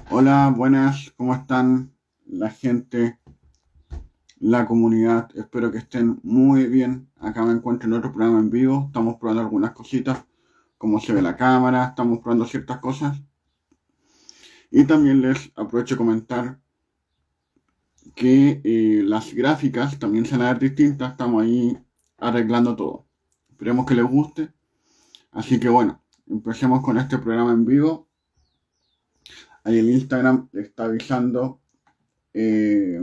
Hola, buenas, ¿cómo están la gente, la comunidad? Espero que estén muy bien. Acá me encuentro en otro programa en vivo. Estamos probando algunas cositas, cómo se ve la cámara, estamos probando ciertas cosas. Y también les aprovecho de comentar que las gráficas también se van a ver distintas. Estamos ahí arreglando todo. Esperemos que les guste. Así que bueno, empecemos con este programa en vivo. Ahí el Instagram le está avisando eh,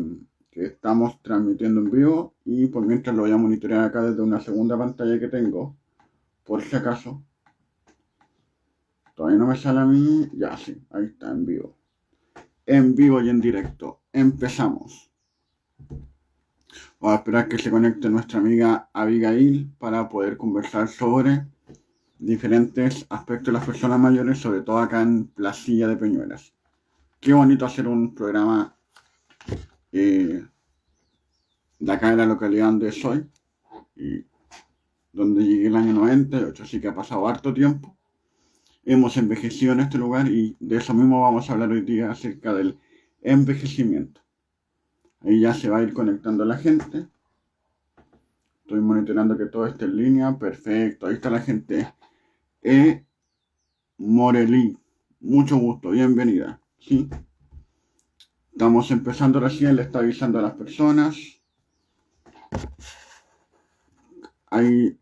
que estamos transmitiendo en vivo y por mientras lo voy a monitorear acá desde una segunda pantalla que tengo, por si acaso. Todavía no me sale a mí. Ya sí, ahí está en vivo. En vivo y en directo. Empezamos. Vamos a esperar que se conecte nuestra amiga Abigail para poder conversar sobre diferentes aspectos de las personas mayores, sobre todo acá en Placilla de Peñuelas. Qué bonito hacer un programa de acá de la localidad donde soy, y donde llegué el año 98, así que ha pasado harto tiempo. Hemos envejecido en este lugar y de eso mismo vamos a hablar hoy día acerca del envejecimiento. Ahí ya se va a ir conectando la gente. Estoy monitoreando que todo esté en línea. Perfecto, ahí está la gente. Morelí, mucho gusto, bienvenida. ¿Sí? Estamos empezando recién, le está avisando a las personas. Ahí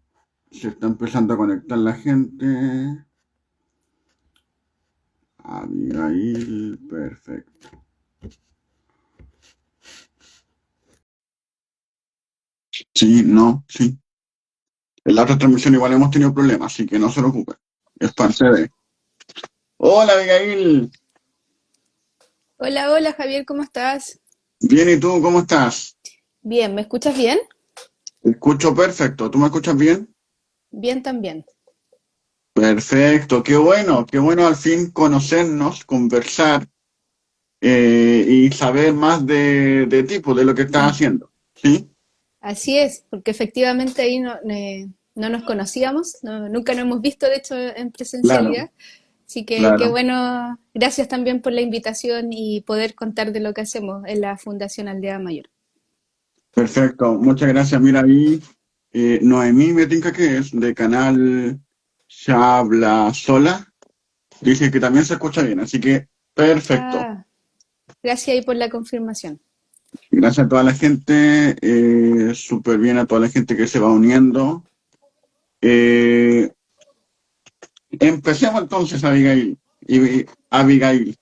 se está empezando a conectar la gente. Abigail, perfecto. Sí, no, sí. En la otra transmisión igual hemos tenido problemas, así que no se preocupe. Es parte de. Hola, Abigail. Hola, hola Javier, ¿cómo estás? Bien, ¿y tú cómo estás? Bien, ¿me escuchas bien? Te escucho perfecto. ¿Tú me escuchas bien? Bien también. Perfecto, qué bueno al fin conocernos, conversar y saber más de ti, pues, de lo que estás haciendo. ¿Sí? Así es, porque efectivamente ahí no nos conocíamos, nunca nos hemos visto de hecho en Claro, presencialidad, así que qué claro. bueno, gracias también por la invitación y poder contar de lo que hacemos en la Fundación Aldea Mayor. Perfecto, muchas gracias. Mira ahí, Noemí me tinca que es de canal Se habla sola. Dice que también se escucha bien, así que perfecto. Ah, gracias ahí por la confirmación. Gracias a toda la gente, súper bien a toda la gente que se va uniendo. Eh, Empecemos entonces, Abigail. Abigail,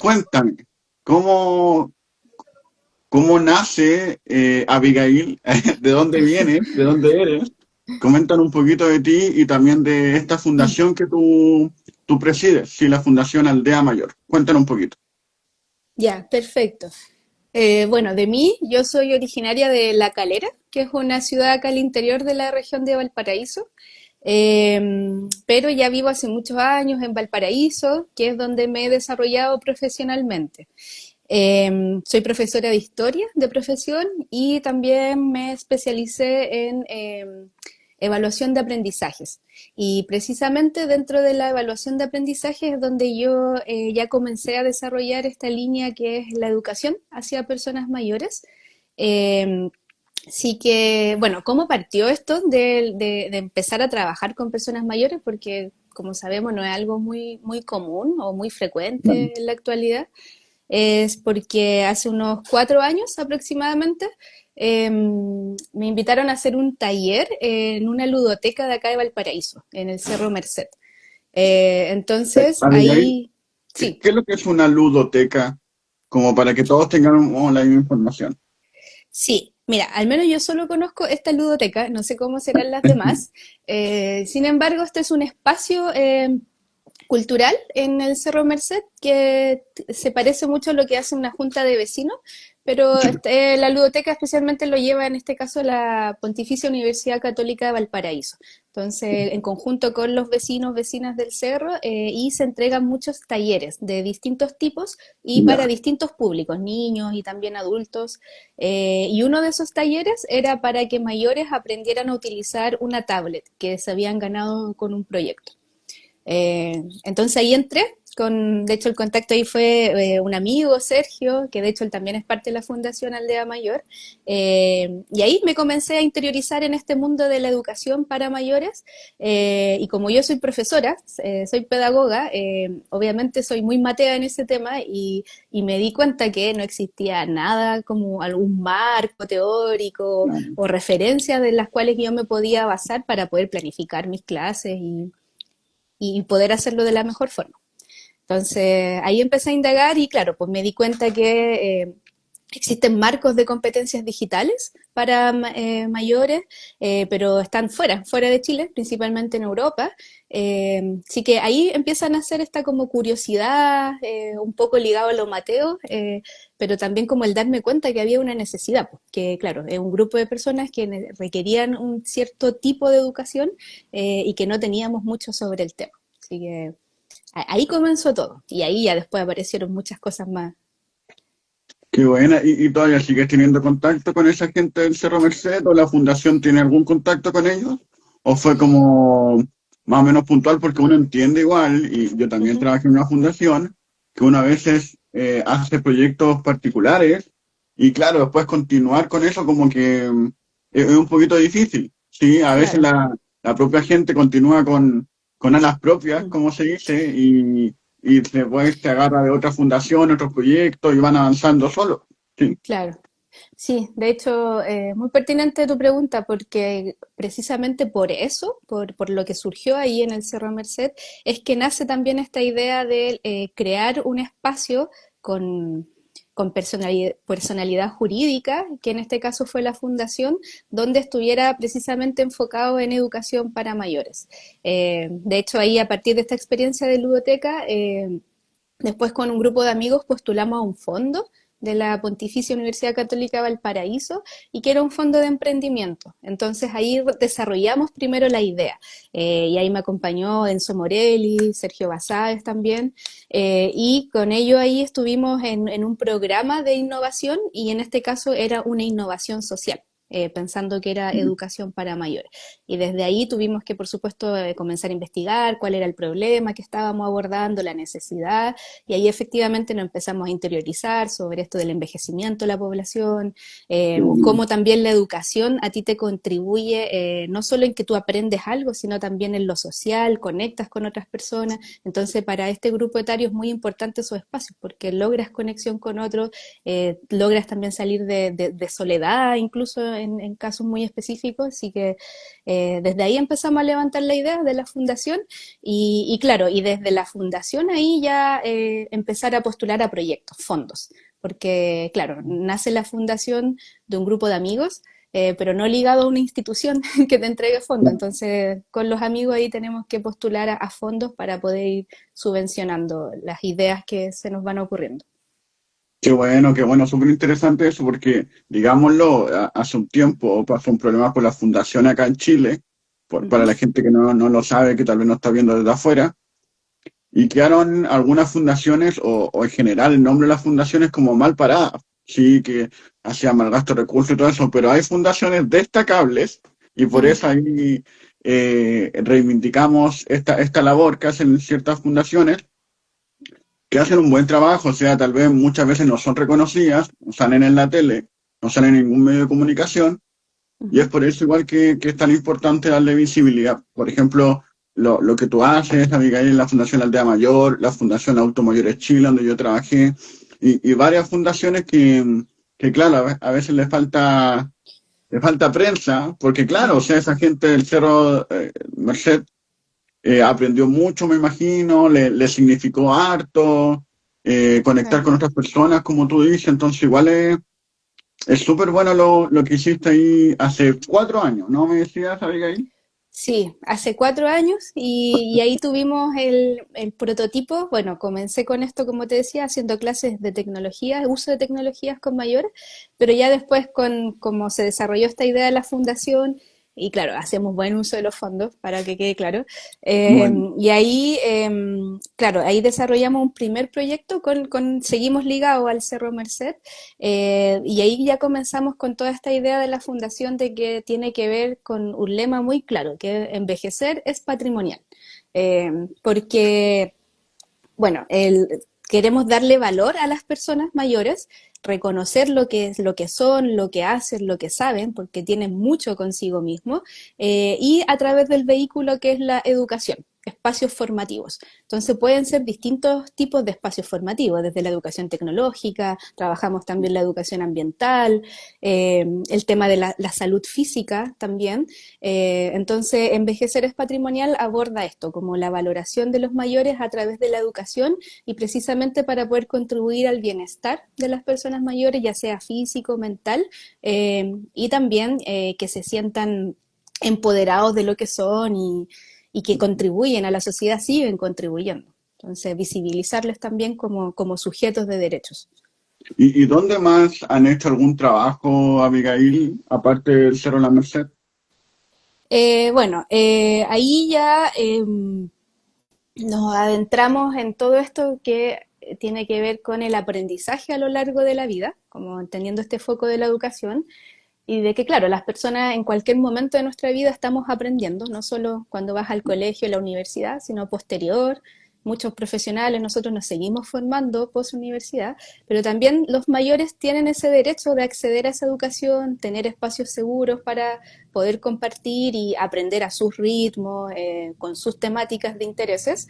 cuéntame, ¿cómo, cómo nace Abigail? ¿De dónde vienes? ¿De dónde eres? Comentan un poquito de ti y también de esta fundación que tú presides, sí, la Fundación Aldea Mayor. Cuéntanos un poquito. Ya, perfecto. Bueno, de mí, yo soy originaria de La Calera, que es una ciudad acá al interior de la región de Valparaíso, pero ya vivo hace muchos años en Valparaíso, que es donde me he desarrollado profesionalmente. Soy profesora de historia de profesión y también me especialicé en evaluación de aprendizajes. Y precisamente dentro de la evaluación de aprendizajes es donde yo ya comencé a desarrollar esta línea que es la educación hacia personas mayores. Eh, Así que, bueno, ¿cómo partió esto de empezar a trabajar con personas mayores? Porque, como sabemos, no es algo muy común o muy Claro. frecuente en la actualidad. Es porque hace unos 4 años aproximadamente me invitaron a hacer un taller en una ludoteca de acá de Valparaíso, en el Cerro Merced. Entonces, Abigail, ahí, ¿qué, sí, qué es lo que es una ludoteca? Como para que todos tengamos la misma información. sí, mira, al menos yo solo conozco esta ludoteca, no sé cómo serán las demás. Sin embargo, este es un espacio cultural en el Cerro Merced que se parece mucho a lo que hace una junta de vecinos, pero Sí, la ludoteca especialmente lo lleva en este caso la Pontificia Universidad Católica de Valparaíso. Entonces, en conjunto con los vecinos, vecinas del cerro, y se entregan muchos talleres de distintos tipos y para ya. distintos públicos, niños y también adultos. Y uno de esos talleres era para que mayores aprendieran a utilizar una tablet que se habían ganado con un proyecto. Entonces ahí entré de hecho el contacto ahí fue un amigo, Sergio, que de hecho él también es parte de la Fundación Aldea Mayor, y ahí me comencé a interiorizar en este mundo de la educación para mayores, y como yo soy profesora, soy pedagoga, obviamente soy muy matea en ese tema y me di cuenta que no existía nada como algún marco teórico Claro. o referencias de las cuales yo me podía basar para poder planificar mis clases y poder hacerlo de la mejor forma. Entonces ahí empecé a indagar y claro, pues me di cuenta que existen marcos de competencias digitales para mayores, pero están fuera de Chile, principalmente en Europa. Así que ahí empiezan a hacer esta como curiosidad, un poco ligado a lo Mateo, pero también como el darme cuenta que había una necesidad, pues, que claro, es un grupo de personas que requerían un cierto tipo de educación y que no teníamos mucho sobre el tema. Así que ahí comenzó todo y ahí ya después aparecieron muchas cosas más. Qué buena. Y todavía sigues teniendo contacto con esa gente del Cerro Merced o la fundación tiene algún contacto con ellos? ¿O fue como más o menos puntual? Porque uno entiende igual, y yo también Ujú. trabajé en una fundación, que uno a veces hace proyectos particulares y claro, después continuar con eso como que es un poquito difícil. Sí, a veces Claro. la propia gente continúa con alas propias, como se dice, y después se agarra de otra fundación, otros proyectos y van avanzando solo. Sí, Claro, sí, de hecho, muy pertinente tu pregunta porque precisamente por eso, por lo que surgió ahí en el Cerro Merced, es que nace también esta idea de crear un espacio con, con personalidad jurídica, que en este caso fue la fundación, donde estuviera precisamente enfocado en educación para mayores. De hecho, ahí a partir de esta experiencia de ludoteca, después con un grupo de amigos postulamos a un fondo de la Pontificia Universidad Católica Valparaíso y que era un fondo de emprendimiento. Entonces ahí desarrollamos primero la idea y ahí me acompañó Enzo Morelli, Sergio Basáez también y con ello ahí estuvimos en un programa de innovación y en este caso era una innovación social. Pensando que era educación para mayores. Y desde ahí tuvimos que, por supuesto, comenzar a investigar cuál era el problema que estábamos abordando, la necesidad, y ahí efectivamente nos empezamos a interiorizar sobre esto del envejecimiento de la población, qué bueno. cómo también la educación a ti te contribuye no solo en que tú aprendes algo, sino también en lo social, conectas con otras personas. Entonces, para este grupo etario es muy importante esos espacios porque logras conexión con otros, logras también salir de soledad, incluso en casos muy específicos. Así que desde ahí empezamos a levantar la idea de la fundación y claro, y desde la fundación ahí ya empezar a postular a proyectos, fondos, porque claro, nace la fundación de un grupo de amigos, pero no ligado a una institución que te entregue fondos. Entonces, con los amigos ahí tenemos que postular a fondos para poder ir subvencionando las ideas que se nos van ocurriendo. Qué bueno, súper interesante eso porque, digámoslo, hace un tiempo pasó un problema con la fundación acá en Chile, para Ujú. la gente que no lo sabe, que tal vez no está viendo desde afuera, y quedaron algunas fundaciones, o en general el nombre de las fundaciones como mal paradas, sí, que hacían mal gasto de recursos y todo eso, pero hay fundaciones destacables y por Ujú. eso ahí reivindicamos esta labor que hacen ciertas fundaciones que hacen un buen trabajo, o sea, tal vez muchas veces no son reconocidas, no salen en la tele, no salen en ningún medio de comunicación, y es Ujú. por eso igual que es tan importante darle visibilidad. Por ejemplo, lo que tú haces, Abigail, en la Fundación Aldea Mayor, la Fundación Auto Mayores Chile, donde yo trabajé, y varias fundaciones que claro, a veces le falta prensa, porque claro, o Ujú. sea, esa gente del Cerro Merced aprendió mucho, me imagino, le significó harto, conectar Claro. con otras personas, como tú dices, entonces igual es súper bueno lo que hiciste ahí hace 4 años, ¿no me decías, Abigail? Sí, hace 4 años y ahí tuvimos el prototipo. Bueno, comencé con esto, como te decía, haciendo clases de tecnología, uso de tecnologías con mayores, pero ya después con cómo se desarrolló esta idea de la fundación, y claro, hacemos buen uso de los fondos, para que quede claro. Bueno, Y ahí, claro, ahí desarrollamos un primer proyecto seguimos ligados al Cerro Merced, y ahí ya comenzamos con toda esta idea de la fundación de que tiene que ver con un lema muy claro, que envejecer es patrimonial. Porque bueno, queremos darle valor a las personas mayores, reconocer lo que es, lo que son, lo que hacen, lo que saben, porque tienen mucho consigo mismo, y a través del vehículo que es la educación, espacios formativos. Entonces pueden ser distintos tipos de espacios formativos, desde la educación tecnológica, trabajamos también la educación ambiental, el tema de la salud física también. Entonces, Envejecer es Patrimonial aborda esto, como la valoración de los mayores a través de la educación y precisamente para poder contribuir al bienestar de las personas mayores, ya sea físico, mental, y también que se sientan empoderados de lo que son y que contribuyen a la sociedad, siguen contribuyendo. Entonces, visibilizarles también como sujetos de derechos. Y dónde más han hecho algún trabajo, Abigail, aparte del Cerro La Merced? Bueno, ahí ya nos adentramos en todo esto que tiene que ver con el aprendizaje a lo largo de la vida, como entendiendo este foco de la educación, y de que, claro, las personas en cualquier momento de nuestra vida estamos aprendiendo, no solo cuando vas al colegio, a la universidad, sino posterior. Muchos profesionales, nosotros nos seguimos formando post-universidad, pero también los mayores tienen ese derecho de acceder a esa educación, tener espacios seguros para poder compartir y aprender a sus ritmos, con sus temáticas de intereses.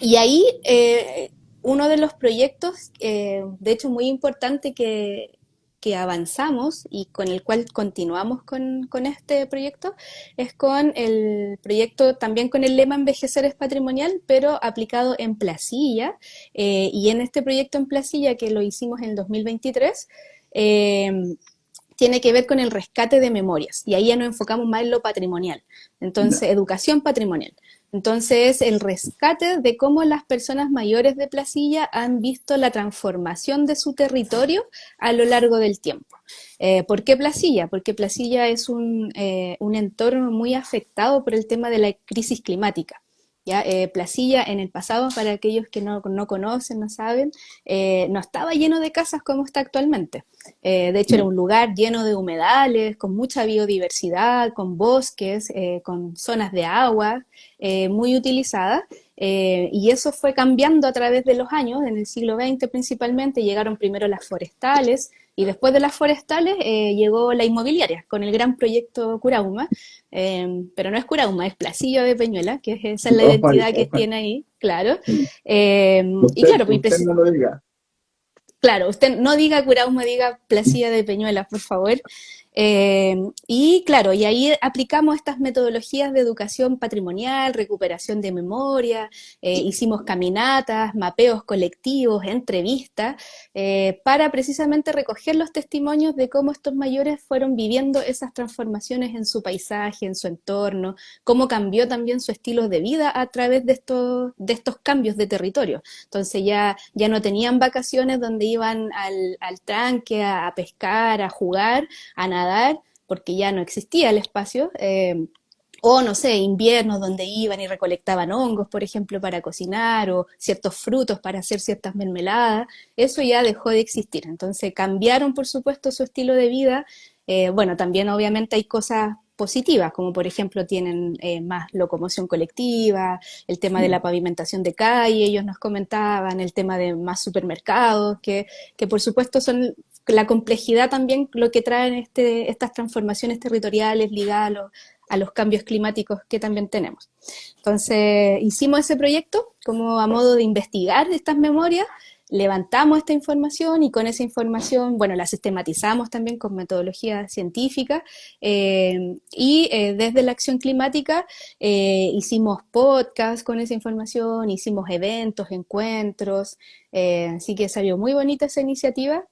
Y ahí uno de los proyectos, de hecho muy importante que avanzamos y con el cual continuamos con este proyecto, es con el proyecto también con el lema Envejecer es Patrimonial, pero aplicado en Placilla. Y en este proyecto en Placilla, que lo hicimos en 2023, tiene que ver con el rescate de memorias. Y ahí ya nos enfocamos más en lo patrimonial. Ya. Entonces, educación patrimonial. Entonces, el rescate de cómo las personas mayores de Placilla han visto la transformación de su territorio a lo largo del tiempo. ¿Por qué Placilla? Porque Placilla es un entorno muy afectado por el tema de la crisis climática. ¿Ya? Placilla en el pasado, para aquellos que no conocen, no saben, no estaba lleno de casas como está actualmente. De hecho, era Ya. un lugar lleno de humedales, con mucha biodiversidad, con bosques, con zonas de agua muy utilizadas. Y eso fue cambiando a través de los años, en el siglo XX principalmente, llegaron primero las forestales y después de las forestales llegó la inmobiliaria con el gran proyecto Curauma, pero no es Curauma, es Placillo de Peñuela, que esa es la Ojo ahí, identidad que ojo ahí. tiene ahí, claro. Sí. Y claro, pues, Usted no lo diga. claro, usted no diga Curauma, diga Placilla de Peñuelas, por favor. Y claro, y ahí aplicamos estas metodologías de educación patrimonial, recuperación de memoria, hicimos caminatas, mapeos colectivos, entrevistas, para precisamente recoger los testimonios de cómo estos mayores fueron viviendo esas transformaciones en su paisaje, en su entorno, cómo cambió también su estilo de vida a través de estos cambios de territorio. Entonces ya no tenían vacaciones donde iban al tranque a pescar, a jugar, a nadar, porque ya no existía el espacio. O no sé, inviernos donde iban y recolectaban hongos, por ejemplo, para cocinar, o ciertos frutos para hacer ciertas mermeladas, eso ya dejó de existir. Entonces cambiaron, por supuesto, su estilo de vida. Bueno, también obviamente hay cosas positivas, como por ejemplo tienen más locomoción colectiva, el tema de Ya. la pavimentación de calle, ellos nos comentaban, el tema de más supermercados, que por supuesto son la complejidad también lo que traen estas transformaciones territoriales ligadas a los cambios climáticos que también tenemos. Entonces, hicimos ese proyecto como a modo de investigar estas memorias, levantamos esta información y con esa información, bueno, la sistematizamos también con metodología científica y desde la acción climática hicimos podcasts con esa información, hicimos eventos, encuentros, así que salió muy bonita esa iniciativa.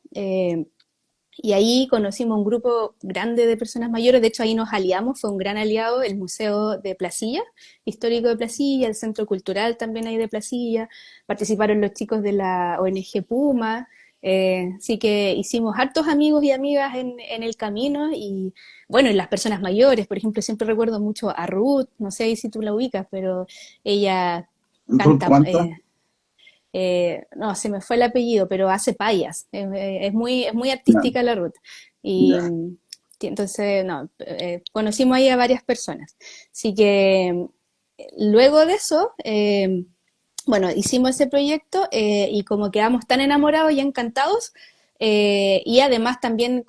Y ahí conocimos un grupo grande de personas mayores, de hecho ahí nos aliamos, fue un gran aliado el Museo de Placilla, histórico de Placilla, el Centro Cultural también ahí de Placilla, participaron los chicos de la ONG Puma, así que hicimos hartos amigos y amigas en el camino y bueno, y las personas mayores, por ejemplo, siempre recuerdo mucho a Ruth, no sé si tú la ubicas, pero ella ¿Ruth canta, cuánto? no, se me fue el apellido, pero hace payas. Es muy Ya. artística la ruta. Y Ya. entonces, no, conocimos ahí a varias personas. Así que luego de eso, bueno, hicimos ese proyecto y como quedamos tan enamorados y encantados, y además también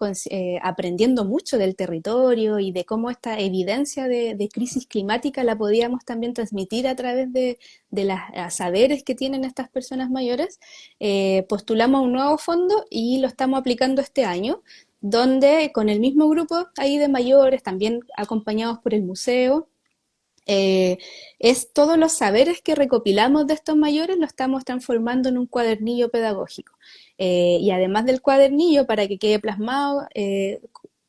aprendiendo mucho del territorio y de cómo esta evidencia de crisis climática la podíamos también transmitir a través de las saberes que tienen estas personas mayores, postulamos un nuevo fondo y lo estamos aplicando este año, donde con el mismo grupo ahí de mayores, también acompañados por el museo, eh, es todos los saberes que recopilamos de estos mayores lo estamos transformando en un cuadernillo pedagógico. Y además del cuadernillo, para que quede plasmado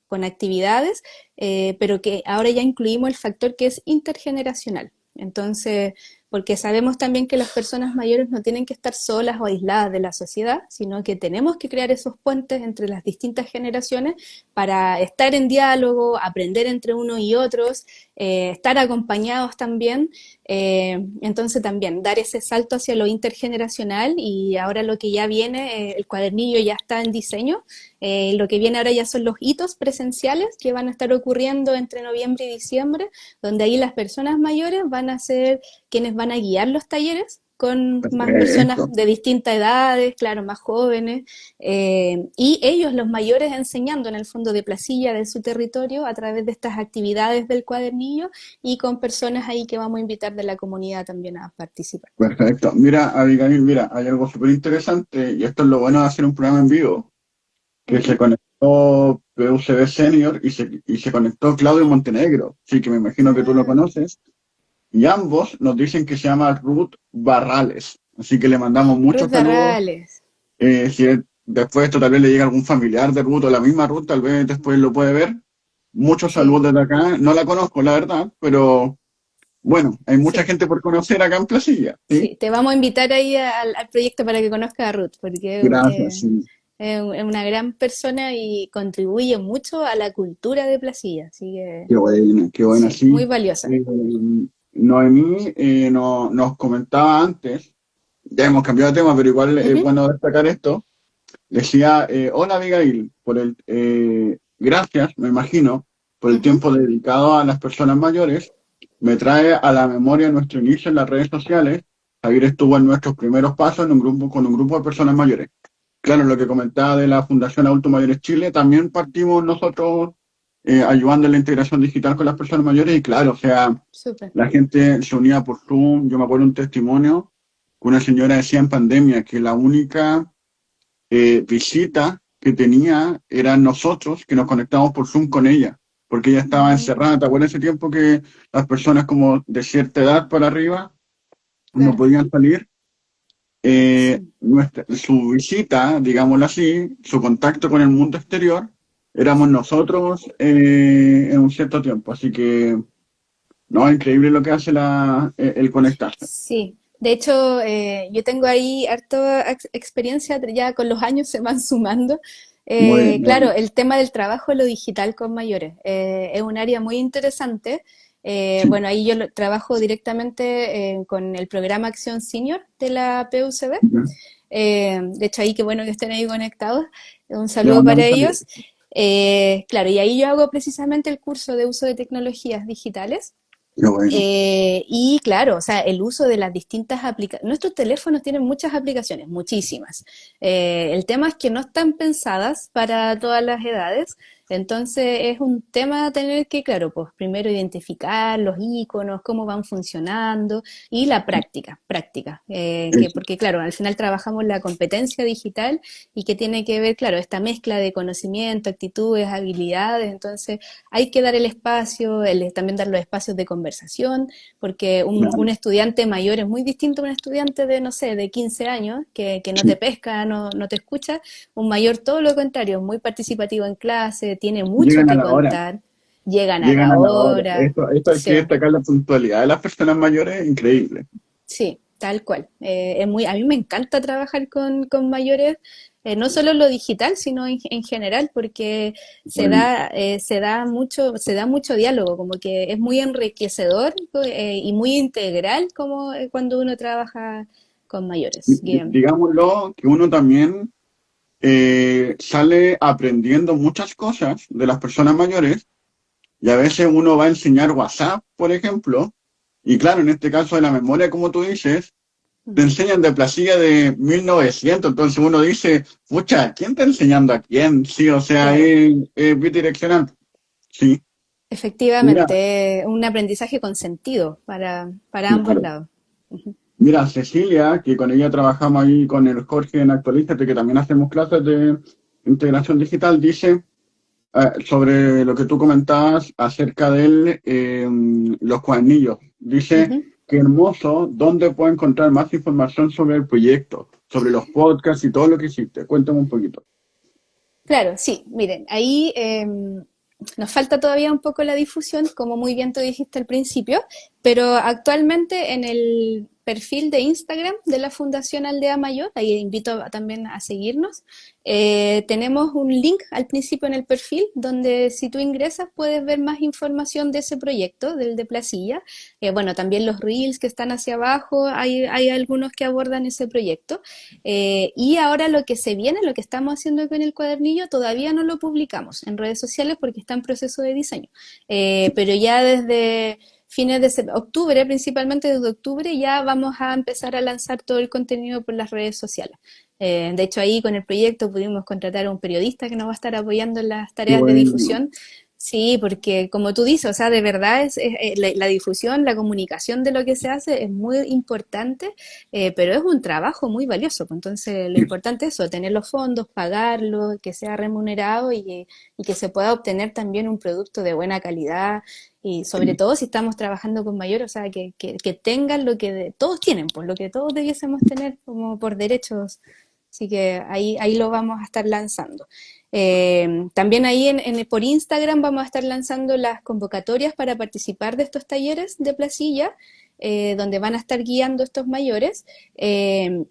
con actividades, pero que ahora ya incluimos el factor que es intergeneracional. Entonces, porque sabemos también que las personas mayores no tienen que estar solas o aisladas de la sociedad, sino que tenemos que crear esos puentes entre las distintas generaciones para estar en diálogo, aprender entre unos y otros, estar acompañados también. Entonces también dar ese salto hacia lo intergeneracional y ahora lo que ya viene, el cuadernillo ya está en diseño, lo que viene ahora ya son los hitos presenciales que van a estar ocurriendo entre noviembre y diciembre, donde ahí las personas mayores van a ser quienes van a guiar los talleres con más personas Perfecto. de distintas edades, claro, más jóvenes, y ellos, los mayores, enseñando en el fondo de placilla de su territorio a través de estas actividades del cuadernillo y con personas ahí que vamos a invitar de la comunidad también a participar. Perfecto. Mira, Abigail, mira, hay algo súper interesante y esto es lo bueno de hacer un programa en vivo, Uh que se -huh. conectó PUCB Senior y se conectó Claudio Montenegro, sí que me imagino que tú lo Ah, conoces, y ambos nos dicen que se llama Ruth Barrales, así que le mandamos muchos Ruth saludos. Barrales. Después esto tal vez le llega a algún familiar de Ruth o la misma Ruth, tal vez después lo puede ver. Muchos Sí, saludos desde acá, no la conozco la verdad, pero bueno, hay mucha sí, gente por conocer acá en Placilla, ¿sí? sí. Te vamos a invitar ahí al proyecto para que conozcas a Ruth, porque Gracias, sí. es una gran persona y contribuye mucho a la cultura de Placilla, así que Qué buena, sí, muy sí. valiosa. Eh, Noemí nos comentaba antes, ya hemos cambiado de tema, pero igual Uh es -huh, bueno destacar esto. Decía, hola Abigail, gracias, me imagino, por uh el -huh. tiempo dedicado a las personas mayores. Me trae a la memoria nuestro inicio en las redes sociales. Javier estuvo en nuestros primeros pasos en un grupo, con un grupo de personas mayores. Claro, lo que comentaba de la Fundación Adultos Mayores Chile, también partimos nosotros ayudando en la integración digital con las personas mayores y claro, o sea, Súper. la gente se unía por Zoom. Yo me acuerdo un testimonio que una señora decía en pandemia que la única visita que tenía eran nosotros que nos conectamos por Zoom con ella, porque ella estaba encerrada. ¿Te acuerdas ese tiempo que las personas como de cierta edad para arriba no Claro, podían salir? sí. Su visita, digámoslo así, su contacto con el mundo exterior, éramos nosotros en un cierto tiempo. Así que, no, es increíble lo que hace el conectarse. Sí, de hecho, yo tengo ahí harta experiencia, ya con los años se van sumando. Muy, Claro, muy, el tema del trabajo en lo digital con mayores es un área muy interesante. sí, Bueno, ahí yo trabajo directamente con el programa Acción Senior de la PUCB. ya. De hecho, ahí qué bueno que estén ahí conectados. Un Le saludo para mandamos saludos. ellos. Claro, y ahí yo hago precisamente el curso de uso de tecnologías digitales. Qué bueno. Y claro, o sea, el uso de las distintas aplicaciones. Nuestros teléfonos tienen muchas aplicaciones, muchísimas. El tema es que no están pensadas para todas las edades. Entonces es un tema tener que, claro, pues primero identificar los iconos, cómo van funcionando y la práctica. Eso. Porque claro, al final trabajamos la competencia digital y que tiene que ver, claro, esta mezcla de conocimiento, actitudes, habilidades. Entonces hay que dar el espacio, también dar los espacios de conversación, porque un Claro. estudiante mayor es muy distinto a un estudiante de, no sé, de 15 años, que no te Sí. pesca, no te escucha. Un mayor, todo lo contrario, es muy participativo en clase, tiene mucho Llegan a que la hora. contar, llegan a Llegan la a la hora. hora. Esto hay que Sí, destacar la puntualidad de las personas mayores, increíble. sí, tal cual. A mí me encanta trabajar con mayores, no solo en lo digital, sino en general, porque Bueno, se da mucho diálogo, como que es muy enriquecedor y muy integral como cuando uno trabaja con mayores. Bien. digámoslo que uno también sale aprendiendo muchas cosas de las personas mayores y a veces uno va a enseñar WhatsApp, por ejemplo, y claro, en este caso de la memoria, como tú dices, te Ujú. enseñan de Placilla de 1900, entonces uno dice, pucha, ¿quién está enseñando a quién? Sí, o sea, Claro, es bidireccional. Sí, mira, efectivamente, un aprendizaje con sentido para ambos claro. lados. Ujú. Mira, Cecilia, que con ella trabajamos ahí con el Jorge en Actualízate, que también hacemos clases de integración digital, dice sobre lo que tú comentabas acerca de los cuadernillos. Dice Ujú. que hermoso, ¿dónde puedo encontrar más información sobre el proyecto, sobre los podcasts y todo lo que hiciste? Cuéntame un poquito. Claro, sí, miren, ahí nos falta todavía un poco la difusión, como muy bien tú dijiste al principio, pero actualmente en el perfil de Instagram de la Fundación Aldea Mayor, ahí invito también a seguirnos, tenemos un link al principio en el perfil donde si tú ingresas puedes ver más información de ese proyecto, del de Placilla. Bueno, también los reels que están hacia abajo, hay algunos que abordan ese proyecto. Y ahora lo que se viene, lo que estamos haciendo con el cuadernillo, todavía no lo publicamos en redes sociales porque está en proceso de diseño. Pero ya desde fines de octubre, principalmente desde octubre, ya vamos a empezar a lanzar todo el contenido por las redes sociales. De hecho, ahí con el proyecto pudimos contratar a un periodista que nos va a estar apoyando en las Qué tareas de bueno. difusión. Sí, porque como tú dices, o sea, de verdad la difusión, la comunicación de lo que se hace es muy importante, pero es un trabajo muy valioso. Pues, entonces, lo importante es eso, tener los fondos, pagarlo, que sea remunerado y que se pueda obtener también un producto de buena calidad y sobre todo si estamos trabajando con mayores, o sea, que tengan lo que todos tienen, pues lo que todos debiésemos tener como por derechos. Así que ahí lo vamos a estar lanzando. También ahí por Instagram vamos a estar lanzando las convocatorias para participar de estos talleres de Placilla, donde van a estar guiando estos mayores. Eh,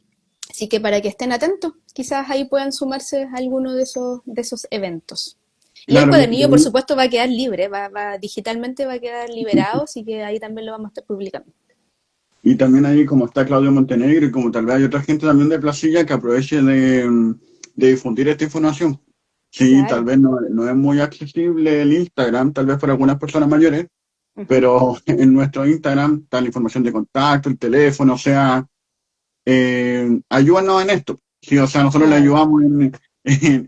Así que para que estén atentos, quizás ahí puedan sumarse a alguno de esos eventos. Y el Claro, cuadernillo, por supuesto, va a quedar libre, digitalmente va a quedar liberado, así que ahí también lo vamos a estar publicando. y también ahí como está Claudio Montenegro y como tal vez hay otra gente también de Placilla que aproveche de difundir esta información. Sí, tal Claro. vez no es muy accesible el Instagram, tal vez para algunas personas mayores, Ujú. pero en nuestro Instagram está la información de contacto, el teléfono, o sea, ayúdanos en esto. Sí, o sea, nosotros le Claro. ayudamos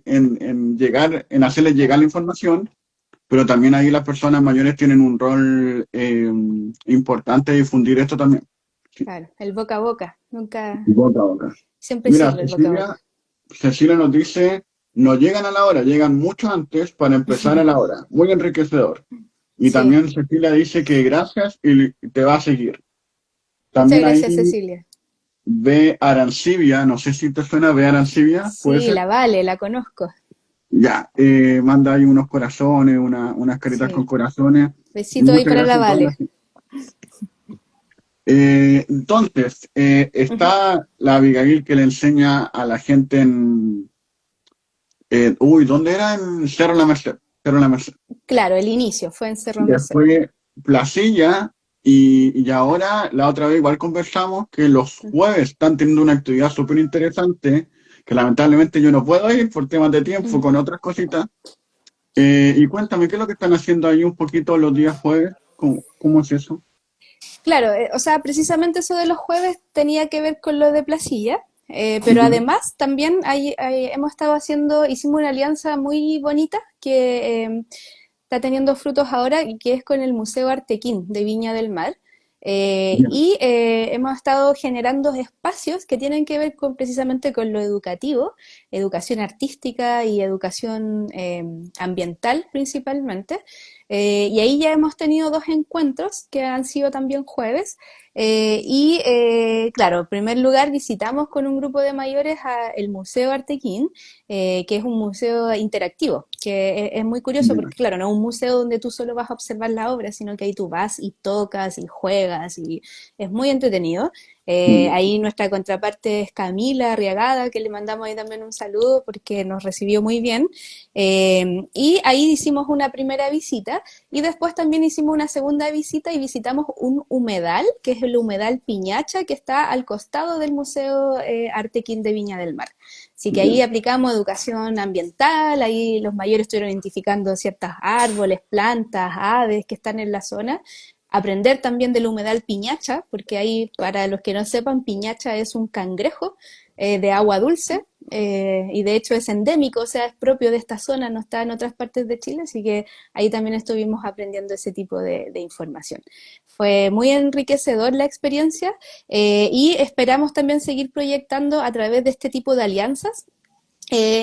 en llegar, en hacerles llegar la información, pero también ahí las personas mayores tienen un rol importante de difundir esto también. Sí, Claro, el boca a boca, nunca, boca a boca. siempre Mira, sirve el boca a boca. Cecilia nos dice, no llegan a la hora, llegan mucho antes para empezar a la hora. Muy enriquecedor. Y Sí, también Cecilia dice que gracias y te va a seguir. muchas También ahí gracias, Cecilia. ve Arancibia, no sé si te suena, ve Arancibia, puede Sí, ser. la Vale, la conozco. Ya, manda ahí unos corazones, unas caritas con Sí, corazones. besito ahí Muchas para la gracias por Vale. entonces, Ujú. está la Abigail que le enseña a la gente ¿dónde era? En Cerro La Merced. Cerro La Merced. Claro, el inicio fue en Cerro Merced. Después Placilla y ahora la otra vez igual conversamos que los jueves están teniendo una actividad súper interesante que lamentablemente yo no puedo ir por temas de tiempo Ujú. con otras cositas. Y cuéntame, ¿qué es lo que están haciendo ahí un poquito los días jueves? ¿Cómo es eso? Claro, o sea, precisamente eso de los jueves tenía que ver con lo de Placilla, pero Ya, además también hemos estado hicimos una alianza muy bonita que está teniendo frutos ahora y que es con el Museo Artequín de Viña del Mar. ya, Hemos estado generando espacios que tienen que ver precisamente con lo educativo, educación artística y educación ambiental principalmente. Y ahí ya hemos tenido dos encuentros que han sido también jueves. Claro, en primer lugar visitamos con un grupo de mayores el Museo Artequín, que es un museo interactivo, que es muy curioso ya, porque, claro, no es un museo donde tú solo vas a observar la obra, sino que ahí tú vas y tocas y juegas y es muy entretenido. ya. Ahí nuestra contraparte es Camila Arriagada, que le mandamos ahí también un saludo porque nos recibió muy bien. Y ahí hicimos una primera visita y después también hicimos una segunda visita y visitamos un humedal, que es el humedal Piñacha, que está al costado del Museo Artequín de Viña del Mar. Así que ahí Ya. aplicamos educación ambiental, ahí los mayores estuvieron identificando ciertos árboles, plantas, aves que están en la zona. aprender también del humedal piñacha, porque ahí, para los que no sepan, piñacha es un cangrejo de agua dulce, y de hecho es endémico, o sea, es propio de esta zona, no está en otras partes de Chile, así que ahí también estuvimos aprendiendo ese tipo de información. Fue muy enriquecedor la experiencia, y esperamos también seguir proyectando a través de este tipo de alianzas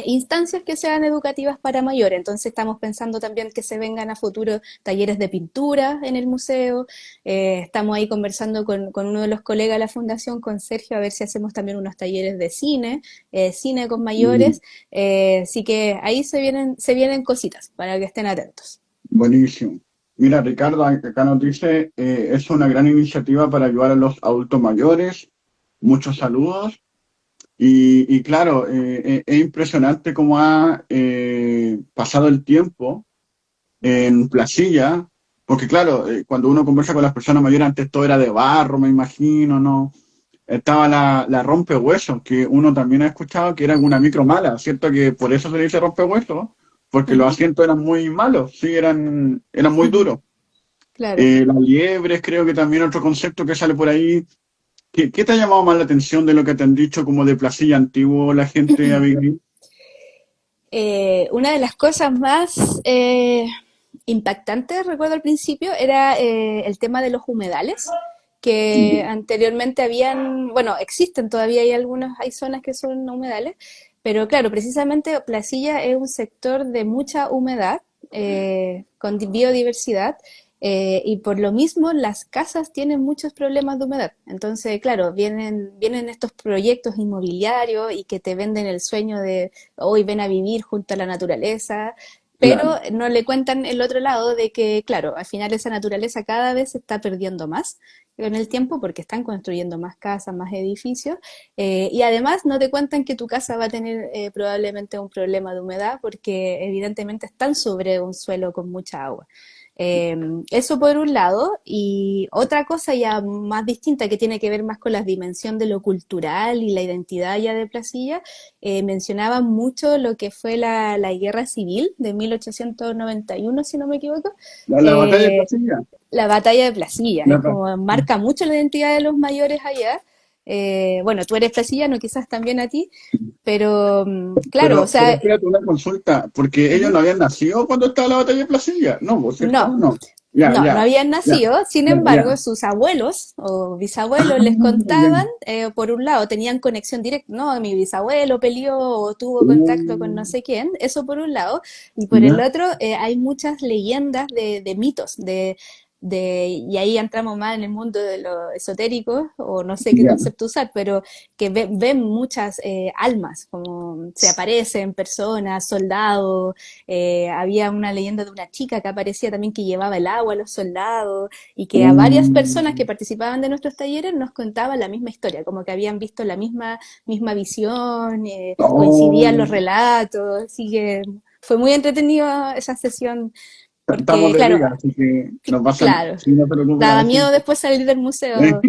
instancias que sean educativas para mayores. Entonces estamos pensando también que se vengan a futuro talleres de pintura en el museo. Estamos ahí conversando con uno de los colegas de la fundación, con Sergio, a ver si hacemos también unos talleres de cine, cine con Mm, mayores. Así que ahí se vienen cositas para que estén atentos. buenísimo. Mira, Ricardo, acá nos dice, es una gran iniciativa para ayudar a los adultos mayores. Muchos saludos. Y claro, es impresionante cómo ha pasado el tiempo en Placilla, porque claro, cuando uno conversa con las personas mayores, antes todo era de barro, me imagino, ¿no? Estaba la rompehuesos, que uno también ha escuchado que era una micro mala, ¿cierto? Que por eso se le dice rompehuesos, porque los Ujú. asientos eran muy malos, sí, eran muy duros. Claro. Las liebres, creo que también otro concepto que sale por ahí. ¿Qué te ha llamado más la atención de lo que te han dicho como de Placilla antiguo la gente, Abigail? Una de las cosas más impactantes, recuerdo al principio, era el tema de los humedales, que anteriormente habían, bueno, existen todavía, hay zonas que son humedales, pero claro, precisamente Placilla es un sector de mucha humedad, con biodiversidad, y por lo mismo las casas tienen muchos problemas de humedad. Entonces, claro, vienen estos proyectos inmobiliarios y que te venden el sueño de hoy ven a vivir junto a la naturaleza, pero Claro. no le cuentan el otro lado de que, claro, al final esa naturaleza cada vez se está perdiendo más en el tiempo porque están construyendo más casas, más edificios, y además no te cuentan que tu casa va a tener probablemente un problema de humedad porque evidentemente están sobre un suelo con mucha agua. Eh, Eso por un lado, y otra cosa ya más distinta que tiene que ver más con la dimensión de lo cultural y la identidad ya de Placilla, mencionaba mucho lo que fue la guerra civil de 1891, si no me equivoco, La batalla de eh, Placilla. la batalla de Placilla, es La ba- como marca mucho la identidad de los mayores allá. Bueno, tú eres placillano, quizás también a ti, pero claro, o pero sea, espérate una consulta, porque ellos ujú, no habían nacido cuando estaba la batalla de Placilla. No, ¿vos cierto? no, No. Ya, no ya, habían ya, nacido, sin ya, embargo, ya. sus abuelos o Ah, bisabuelos les ya. contaban, por un lado, tenían conexión directa, no, mi bisabuelo peleó o tuvo contacto con no sé quién, eso por un lado, y por el Ya, otro, hay muchas leyendas de mitos, y ahí entramos más en el mundo de lo esotérico, o no sé qué ya. concepto usar, pero que ven muchas almas, como se aparecen personas, soldados. Había una leyenda de una chica que aparecía también que llevaba el agua a los soldados y que a varias personas que Mm. participaban de nuestros talleres nos contaban la misma historia, como que habían visto la misma visión, coincidían los Oh, relatos, así que fue muy entretenido esa sesión estamos porque, de claro, liga, así que no pasa nada. claro, Si no te preocupes a daba la miedo gente. después salir del museo.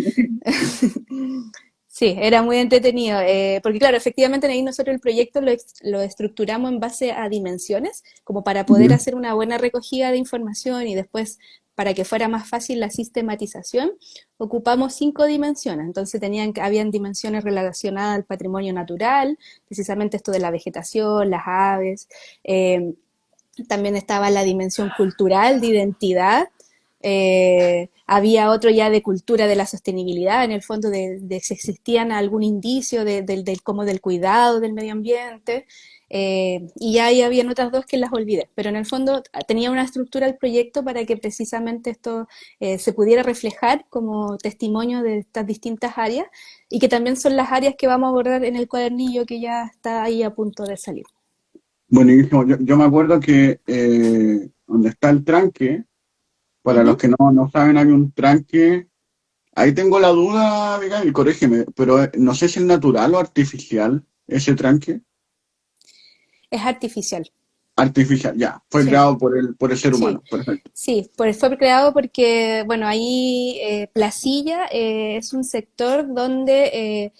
Sí, era muy entretenido, porque claro, efectivamente ahí nosotros el proyecto lo estructuramos en base a dimensiones, como para poder Ya. hacer una buena recogida de información y después, para que fuera más fácil la sistematización, ocupamos 5 dimensiones. Entonces habían dimensiones relacionadas al patrimonio natural, precisamente esto de la vegetación, las aves, eh, también estaba la dimensión cultural de identidad, había otro ya de cultura de la sostenibilidad, en el fondo de si existían algún indicio como del cuidado del medio ambiente, y ya ahí habían otras dos que las olvidé, pero en el fondo tenía una estructura el proyecto para que precisamente esto se pudiera reflejar como testimonio de estas distintas áreas y que también son las áreas que vamos a abordar en el cuadernillo que ya está ahí a punto de salir. Buenísimo. Yo me acuerdo que donde está el tranque, para los Ujú. que no saben, hay un tranque. Ahí tengo la duda, Miguel, y corrígeme, pero no sé si es natural o artificial ese tranque. Es artificial. Artificial, ya. Fue Sí, creado por el ser sí, humano. Perfecto. sí, fue creado porque, bueno, ahí Placilla es un sector donde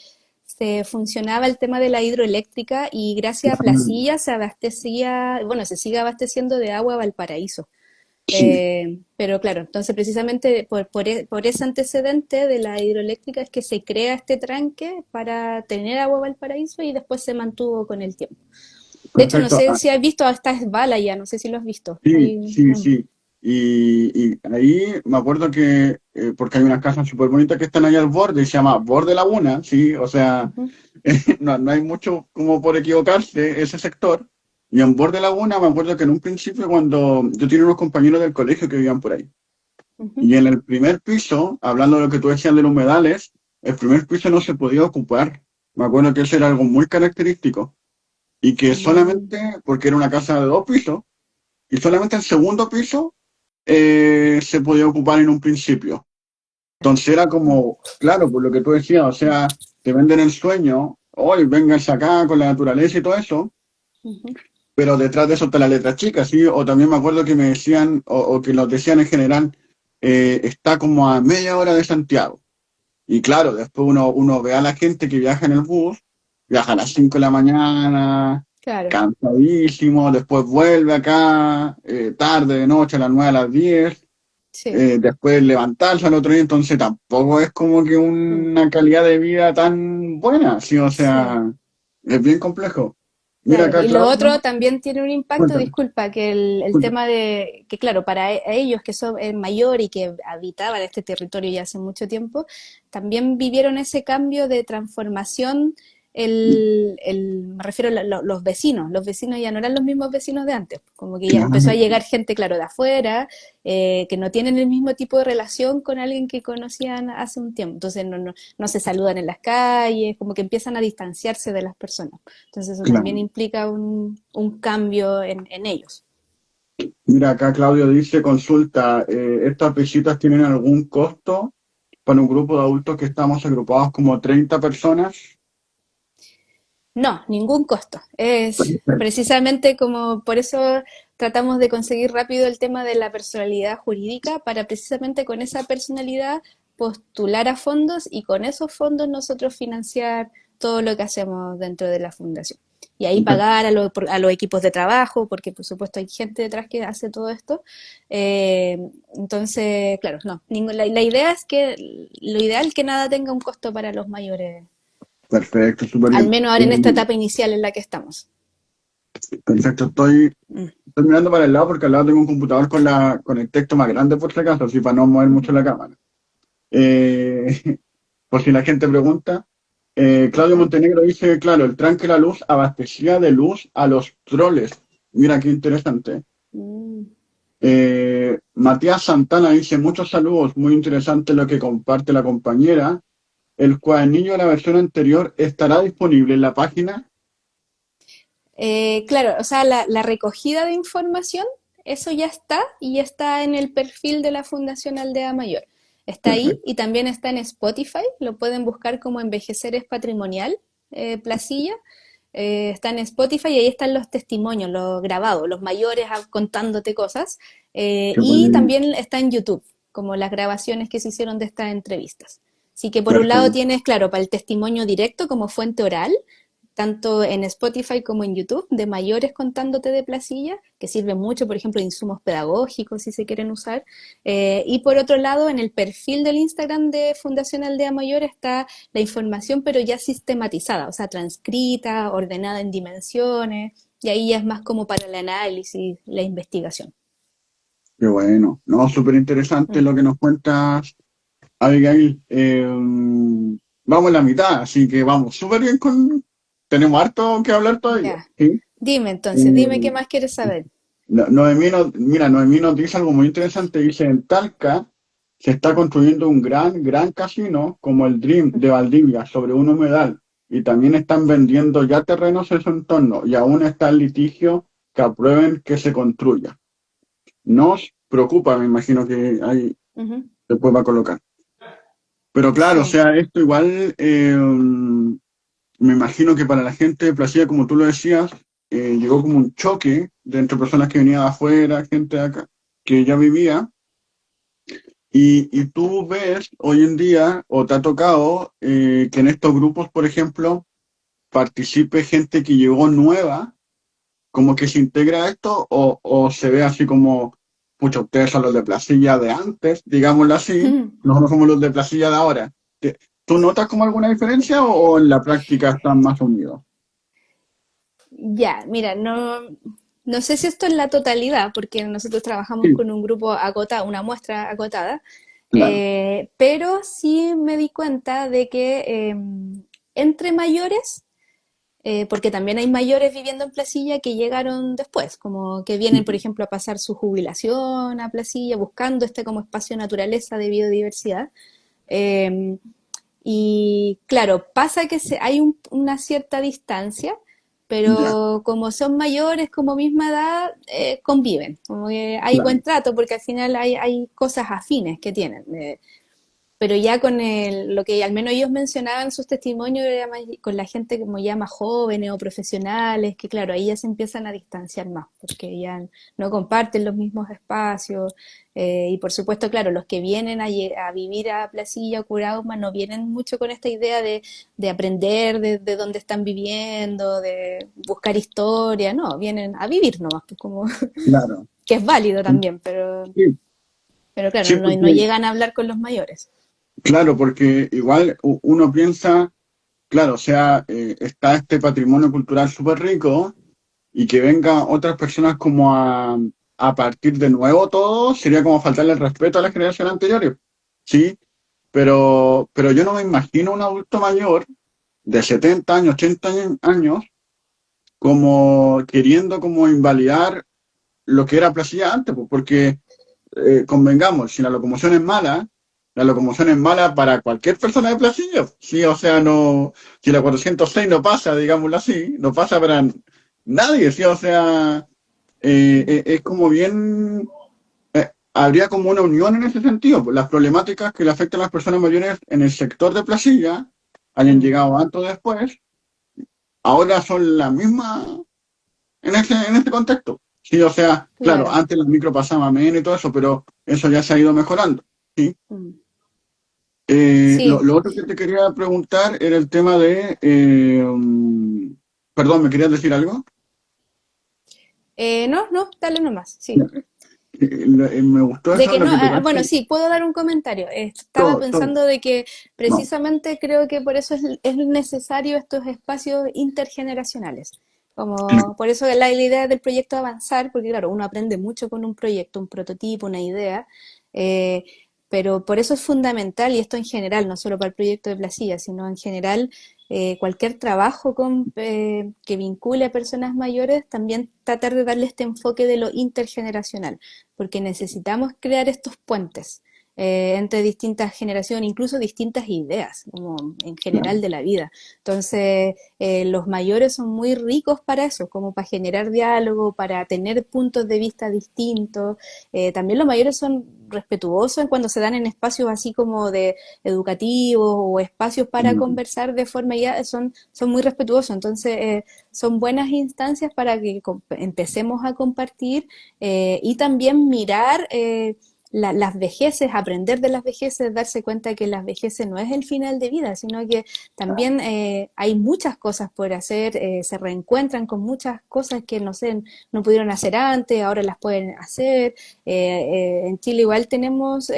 se funcionaba el tema de la hidroeléctrica y gracias a Ah, Placilla se abastecía, bueno, se sigue abasteciendo de agua a Valparaíso. Sí, Pero claro, entonces precisamente por ese antecedente de la hidroeléctrica es que se crea este tranque para tener agua Valparaíso y después se mantuvo con el tiempo. De hecho, no perfecto. sé si has visto hasta Esbala ya, no sé si lo has visto. Sí, sí, sí. Y ahí me acuerdo que, porque hay unas casas súper bonitas que están ahí al borde, y se llama Borde Laguna, sí, o sea, Ujú, no hay mucho como por equivocarse ese sector. Y en Borde Laguna me acuerdo que en un principio cuando yo tenía unos compañeros del colegio que vivían por ahí. ujú. Y en el primer piso, hablando de lo que tú decías de los humedales, el primer piso no se podía ocupar. Me acuerdo que eso era algo muy característico. Y que Mm, solamente, porque era una casa de 2 pisos, y solamente el segundo piso se podía ocupar en un principio. Entonces era como, claro, por lo que tú decías, o sea, te venden el sueño, hoy vengas acá con la naturaleza y todo eso, ujú. pero detrás de eso está la letra chica, ¿sí? O también me acuerdo que me decían, o que nos decían en general, está como a media hora de Santiago. Y claro, después uno ve a la gente que viaja en el bus, viaja a las 5 de la mañana, Claro, cansadísimo, después vuelve acá, tarde, de noche, a las 9 a las 10, sí. después levantarse al otro día, entonces tampoco es como que Mm, una calidad de vida tan buena, sí, o sí. sea, es bien complejo. Mira Claro, acá, y lo Claudio, otro también tiene un impacto, cuéntame, disculpa, que el cuéntame. tema de, que claro, para ellos que son mayor y que habitaban este territorio ya hace mucho tiempo, también vivieron ese cambio de transformación, me refiero a los vecinos ya no eran los mismos vecinos de antes, como que ya empezó a Claro, llegar gente, claro, de afuera, que no tienen el mismo tipo de relación con alguien que conocían hace un tiempo, entonces no se saludan en las calles, como que empiezan a distanciarse de las personas. Entonces eso también claro. implica un cambio en ellos. Mira acá, Claudio dice, consulta, ¿estas visitas tienen algún costo para un grupo de adultos que estamos agrupados como 30 personas? No, ningún costo. Es precisamente como por eso tratamos de conseguir rápido el tema de la personalidad jurídica para precisamente con esa personalidad postular a fondos y con esos fondos nosotros financiar todo lo que hacemos dentro de la fundación. Y ahí pagar a los equipos de trabajo, porque por supuesto hay gente detrás que hace todo esto. Eh, entonces, claro, no. La idea es que lo ideal es que nada tenga un costo para los mayores, Perfecto, súper al bien. menos ahora en esta etapa inicial en la que estamos. Perfecto, Mm, estoy mirando para el lado porque al lado tengo un computador con el texto más grande por si acaso, así para no mover mucho ujú, la cámara. Eh, por si la gente pregunta. Claudio ajá. Montenegro dice, claro, el tranque La Luz abastecía de luz a los troles. Mira qué interesante. Mm. Matías Santana dice, muchos saludos, muy interesante lo que comparte la compañera. El cuadernillo de la versión anterior estará disponible en la página. Claro, o sea, la recogida de información, eso ya está y ya está en el perfil de la Fundación Aldea Mayor. Está ahí Perfecto, y también está en Spotify, lo pueden buscar como Envejecer es Patrimonial, Placilla. Está en Spotify y ahí están los testimonios, los grabados, los mayores contándote cosas. qué Y bueno. también está en YouTube, como las grabaciones que se hicieron de estas entrevistas. Así que por un lado Perfecto, tienes, claro, para el testimonio directo como fuente oral, tanto en Spotify como en YouTube, de mayores contándote de Placilla, que sirve mucho, por ejemplo, de insumos pedagógicos si se quieren usar. Y por otro lado, en el perfil del Instagram de Fundación Aldea Mayor está la información, pero ya sistematizada, o sea, transcrita, ordenada en dimensiones, y ahí ya es más como para el análisis, la investigación. qué bueno. No, súper interesante Mm, lo que nos cuentas, Abigail. Vamos en la mitad, así que vamos súper bien con... Tenemos harto que hablar todavía, ya. ¿sí? Dime entonces, dime qué Eh, más quieres saber. Mira, Noemí nos dice algo muy interesante. Dice, en Talca se está construyendo un gran casino como el Dream de Valdivia sobre un humedal. Y también están vendiendo ya terrenos en su entorno y aún está el litigio que aprueben que se construya. Nos preocupa, me imagino que ahí Ujú. después va a colocar. Pero claro, o Sí. sea, esto igual, me imagino que para la gente de Placilla, como tú lo decías, llegó como un choque de entre personas que venían de afuera, gente de acá, que ya vivía. Y tú ves hoy en día, o te ha tocado, que en estos grupos, por ejemplo, participe gente que llegó nueva, como que se integra a esto, o se ve así como pucha, ustedes son los de Placilla de antes, digámoslo así, nosotros somos los de Placilla de ahora. ¿Tú notas como alguna diferencia o en la práctica están más unidos? Ya, mira, no sé si esto es la totalidad, porque nosotros trabajamos Sí, con un grupo acotado, una muestra acotada, claro. pero sí me di cuenta de que entre mayores, porque también hay mayores viviendo en Placilla que llegaron después, como que vienen, por ejemplo, a pasar su jubilación a Placilla, buscando este como espacio naturaleza de biodiversidad. Eh, y claro, pasa que hay una cierta distancia, Ya, pero como son mayores, como misma edad, conviven. Como que hay buen claro. trato porque al final hay cosas afines que tienen. Pero ya con lo que al menos ellos mencionaban en sus testimonios era con la gente como ya más jóvenes o profesionales, que claro, ahí ya se empiezan a distanciar más, porque ya no comparten los mismos espacios. Y por supuesto, claro, los que vienen a vivir a Placilla o Curauma no vienen mucho con esta idea de aprender de dónde están viviendo, de buscar historia, no, vienen a vivir nomás, pues como Claro. que es válido también, Sí, pero claro, sí, no porque, llegan a hablar con los mayores. claro, porque igual uno piensa, claro, o sea, está este patrimonio cultural súper rico y que venga otras personas como a partir de nuevo todo, sería como faltarle el respeto a las generaciones anteriores, ¿sí? Pero yo no me imagino un adulto mayor de 70 años, 80 años, como queriendo como invalidar lo que era Placilla antes, pues, porque convengamos, si la locomoción es mala para cualquier persona de Placilla, sí, o sea, no, si la 406 no pasa, digámoslo así, no pasa para nadie, sí, o sea, es como bien, habría como una unión en ese sentido, pues las problemáticas que le afectan a las personas mayores en el sector de Placilla, hayan Mm, llegado antes o después, ahora son las mismas en ese contexto. Sí, o sea, claro, claro. antes los micro pasaban menos y todo eso, pero eso ya se ha ido mejorando. ¿Sí? Mm. Sí, Lo otro que te quería preguntar era el tema de... perdón, ¿me querías decir algo? no, dale nomás, sí. Ya. Me gustó De eso, que lo no, que bueno, tocaste. sí, puedo dar un comentario. Estaba Todo, todo. pensando de que No. precisamente creo que por eso es necesario estos espacios intergeneracionales. Claro, Como por eso la idea del proyecto avanzar, porque claro, uno aprende mucho con un proyecto, un prototipo, una idea, eh, pero por eso es fundamental, y esto en general, no solo para el proyecto de Placilla, sino en general, cualquier trabajo que vincule a personas mayores, también tratar de darle este enfoque de lo intergeneracional porque necesitamos crear estos puentes entre distintas generaciones, incluso distintas ideas, como en general claro. de la vida. Entonces, los mayores son muy ricos para eso, como para generar diálogo, para tener puntos de vista distintos. También los mayores son respetuosos en cuando se dan en espacios así como de educativos o espacios para Mm, conversar de forma ya son muy respetuosos. Entonces, son buenas instancias para que empecemos a compartir y también mirar las vejeces, aprender de las vejeces, darse cuenta que las vejeces no es el final de vida, sino que también hay muchas cosas por hacer, se reencuentran con muchas cosas que no sé, no pudieron hacer antes, ahora las pueden hacer. En Chile igual tenemos,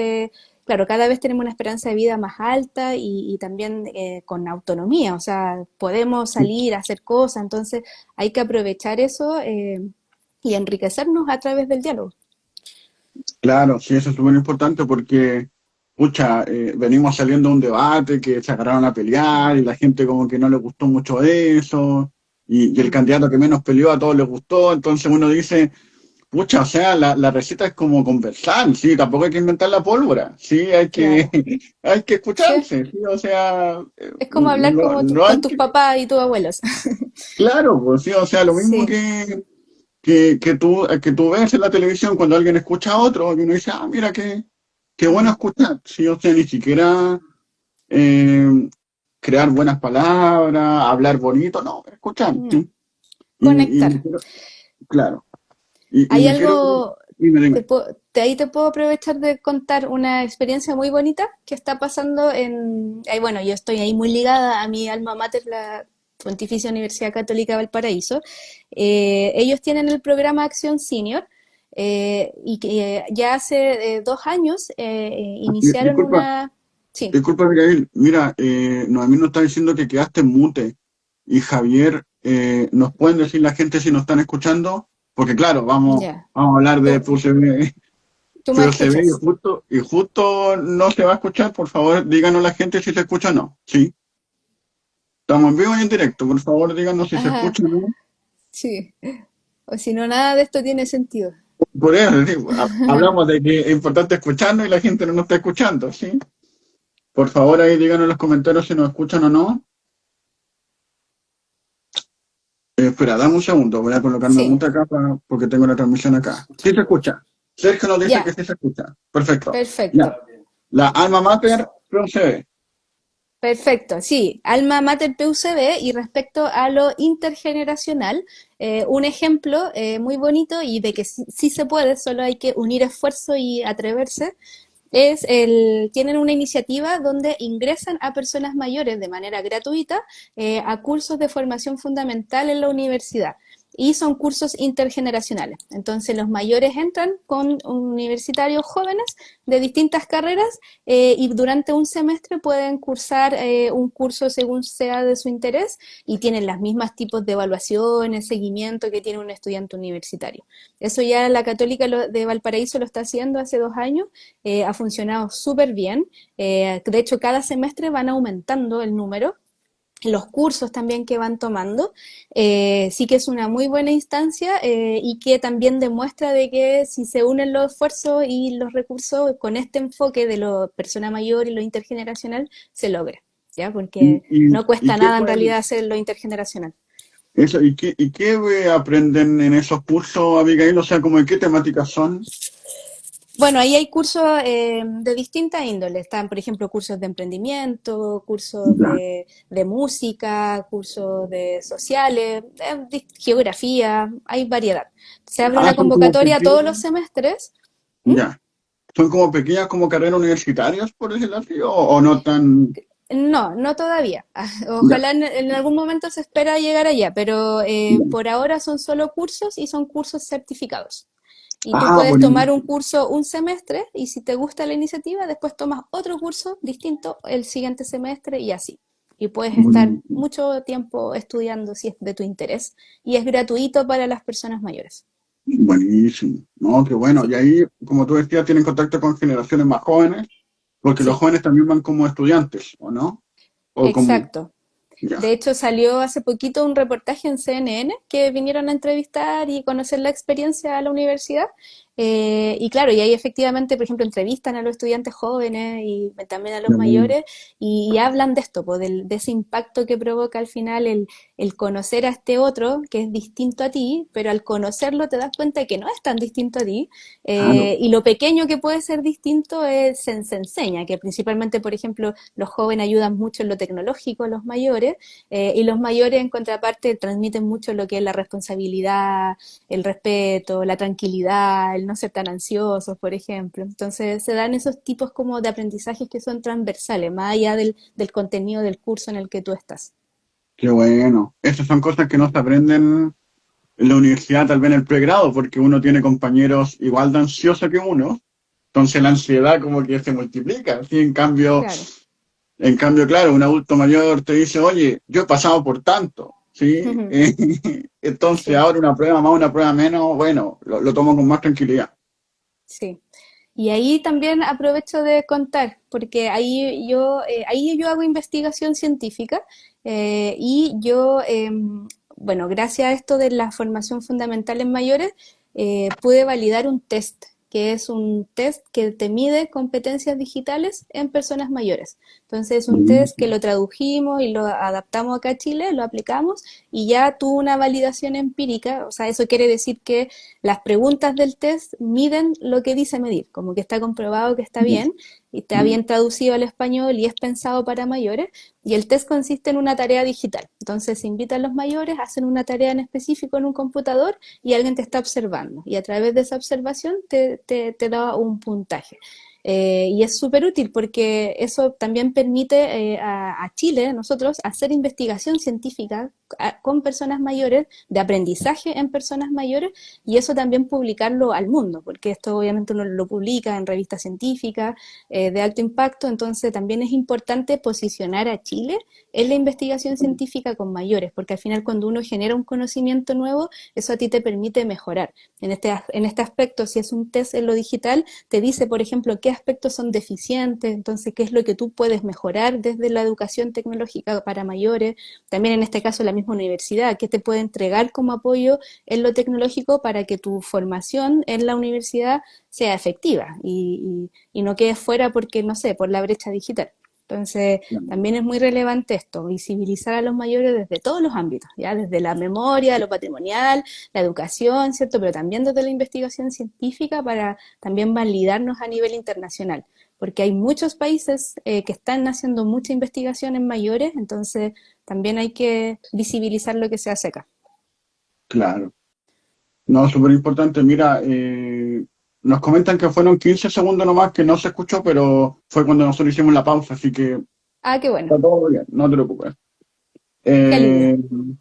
claro, cada vez tenemos una esperanza de vida más alta y también con autonomía, o sea, podemos salir a hacer cosas, entonces hay que aprovechar eso y enriquecernos a través del diálogo. claro, sí, eso es súper importante porque, pucha, venimos saliendo de un debate que se agarraron a pelear y la gente como que no le gustó mucho eso y el Mm, candidato que menos peleó a todos les gustó, entonces uno dice, pucha, o sea, la receta es como conversar, sí, tampoco hay que inventar la pólvora, sí, claro. hay que Sí, escucharse, sí, o sea, es como hablar no, como no con hay tus que, papás y tus abuelos. claro, pues sí, o sea, lo mismo Sí. que tú ves en la televisión cuando alguien escucha a otro y uno dice, ah, mira, qué bueno Mm, escuchar, sí, o sea, ni siquiera eh, crear buenas palabras, hablar bonito, no, escuchar, no. sí, y me Conectar. quiero, claro, y Hay me quiero, algo, dime, dime. ahí te puedo aprovechar de contar una experiencia muy bonita que está pasando bueno, yo estoy ahí muy ligada a mi alma mater, la Pontificia Universidad Católica Valparaíso. Ellos tienen el programa Acción Senior, y que ya hace 2 años iniciaron Disculpa, una... Sí, disculpa, Miguel. Mira, Noemí nos está diciendo que quedaste en mute. Y Javier, ¿nos pueden decir la gente si nos están escuchando? Porque claro, ya. vamos a hablar de ¿Tú, PUCB, tú me PUCB escuchas? y justo no se va a escuchar. Por favor, díganos la gente si se escucha o no. Sí, estamos en vivo y en directo. Por favor, díganos si se Ajá, escucha o no. sí. O si no, nada de esto tiene sentido. Por eso, digo, hablamos de que es importante escucharnos y la gente no nos está escuchando, ¿sí? Por favor, ahí díganos en los comentarios si nos escuchan o no. Espera, dame un segundo, voy a colocarme Sí, muta acá porque tengo la transmisión acá. Sí se escucha. Sergio nos dice que ya, sí se escucha. Perfecto. Ya. perfecto. La alma mater procede. Perfecto, sí, Alma Mater PUCB y respecto a lo intergeneracional, un ejemplo muy bonito y de que sí, sí se puede, solo hay que unir esfuerzo y atreverse, tienen una iniciativa donde ingresan a personas mayores de manera gratuita a cursos de formación fundamental en la universidad. Y son cursos intergeneracionales. Entonces los mayores entran con universitarios jóvenes de distintas carreras y durante un semestre pueden cursar un curso según sea de su interés y tienen los mismos tipos de evaluaciones, seguimiento que tiene un estudiante universitario. Eso ya la Católica de Valparaíso lo está haciendo hace 2 años, ha funcionado súper bien. De hecho, cada semestre van aumentando el número, los cursos también que van tomando. Sí que es una muy buena instancia y que también demuestra de que si se unen los esfuerzos y los recursos con este enfoque de lo persona mayor y lo intergeneracional, se logra, ¿ya? ¿Y, Porque y, no y cuesta qué nada en pueden, realidad hacer lo intergeneracional. eso, y qué aprenden en esos cursos, Abigail? O sea, como de qué temáticas son. Bueno, ahí hay cursos de distintas índoles. Están, por ejemplo, cursos de emprendimiento, cursos Ya. de música, cursos de sociales, geografía, hay variedad. Se abre Ah, una son como convocatoria todos los pequeñas. semestres. ¿Mm? Ya. Son como pequeñas como carreras universitarias, por decirlo así, o no tan. No, no todavía. Ya. Ojalá en algún momento se espera llegar allá, pero Ya. por ahora son solo cursos y son cursos certificados. Y tú Ah, puedes tomar un buenísimo. curso un semestre y si te gusta la iniciativa, después tomas otro curso distinto el siguiente semestre y así. Y puedes estar Buenísimo. mucho tiempo estudiando si es de tu interés. Y es gratuito para las personas mayores. Buenísimo. No, qué bueno. Sí, Y ahí, como tú decías, tienen contacto con generaciones más jóvenes, porque los sí, jóvenes también van como estudiantes, ¿o no? O como, exacto. ya. De hecho, salió hace poquito un reportaje en CNN que vinieron a entrevistar y conocer la experiencia a la universidad. Y claro, y ahí efectivamente, por ejemplo, entrevistan a los estudiantes jóvenes y también a los Qué bueno. mayores y hablan de esto, pues, de ese impacto que provoca al final el conocer a este otro que es distinto a ti, pero al conocerlo te das cuenta de que no es tan distinto a ti. Claro. Y lo pequeño que puede ser distinto se enseña, que principalmente, por ejemplo, los jóvenes ayudan mucho en lo tecnológico a los mayores y los mayores, en contraparte, transmiten mucho lo que es la responsabilidad, el respeto, la tranquilidad, el no ser tan ansiosos, por ejemplo. Entonces, se dan esos tipos como de aprendizajes que son transversales, más allá del contenido del curso en el que tú estás. Qué bueno. Esas son cosas que no se aprenden en la universidad, tal vez en el pregrado, porque uno tiene compañeros igual de ansiosos que uno. Entonces la ansiedad como que se multiplica. ¿Sí? Claro. En cambio, claro, un adulto mayor te dice, oye, yo he pasado por tanto, ¿sí? Entonces Sí, ahora una prueba más, una prueba menos, bueno, lo tomo con más tranquilidad. sí. Y ahí también aprovecho de contar, porque ahí yo hago investigación científica y yo, bueno, gracias a esto de la formación fundamental en mayores, pude validar un test, que es un test que te mide competencias digitales en personas mayores. Entonces es un test que Buenísimo. lo tradujimos y lo adaptamos acá a Chile, lo aplicamos y ya tuvo una validación empírica, o sea, eso quiere decir que las preguntas del test miden lo que dice medir, como que está comprobado que está Ya, bien y está ya. bien traducido al español y es pensado para mayores. Y el test consiste en una tarea digital. Entonces se invitan los mayores, hacen una tarea en específico en un computador y alguien te está observando. Y a través de esa observación te da un puntaje. Y es súper útil porque eso también permite a Chile, nosotros, hacer investigación científica con personas mayores, de aprendizaje en personas mayores, y eso también publicarlo al mundo, porque esto obviamente uno lo publica en revistas científicas de alto impacto, entonces también es importante posicionar a Chile en la investigación científica con mayores, porque al final cuando uno genera un conocimiento nuevo, eso a ti te permite mejorar. En este aspecto, si es un test en lo digital, te dice, por ejemplo, qué aspectos son deficientes, entonces qué es lo que tú puedes mejorar desde la educación tecnológica para mayores, también en este caso la misma universidad, qué te puede entregar como apoyo en lo tecnológico para que tu formación en la universidad sea efectiva y no quedes fuera porque, no sé, por la brecha digital. Entonces, también es muy relevante esto, visibilizar a los mayores desde todos los ámbitos, ya desde la memoria, lo patrimonial, la educación, ¿cierto? Pero también desde la investigación científica para también validarnos a nivel internacional, porque hay muchos países que están haciendo mucha investigación en mayores, entonces también hay que visibilizar lo que se hace acá. Claro. No, súper importante. Mira, nos comentan que fueron 15 segundos nomás que no se escuchó, pero fue cuando nosotros hicimos la pausa, así que Ah, qué bueno, está todo bien, no te preocupes. qué alivio.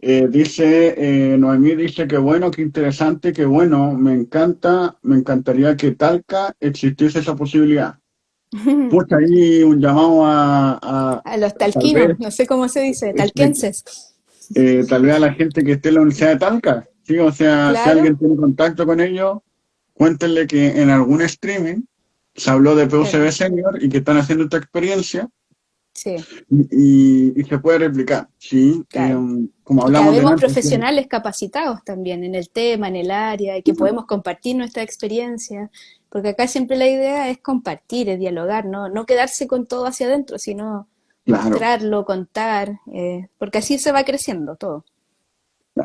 Eh, Noemí dice que bueno, qué interesante, que bueno, me encanta, me encantaría que Talca existiese esa posibilidad. Pucha ahí un llamado A los tal vez, talquinos, no sé cómo se dice, este, talquenses. tal vez a la gente que esté en la Universidad de Talca, ¿sí? O sea, si Claro, alguien tiene contacto con ellos, cuéntenle que en algún streaming se habló de PUCB claro, Senior y que están haciendo esta experiencia sí, y se puede replicar, ¿sí? claro. Como Y que hablamos habemos delante, ¿sí? profesionales capacitados también en el tema, en el área, y que podemos compartir nuestra experiencia, porque acá siempre la idea es compartir, es dialogar, no quedarse con todo hacia adentro, sino Claro. mostrarlo, contar, porque así se va creciendo todo.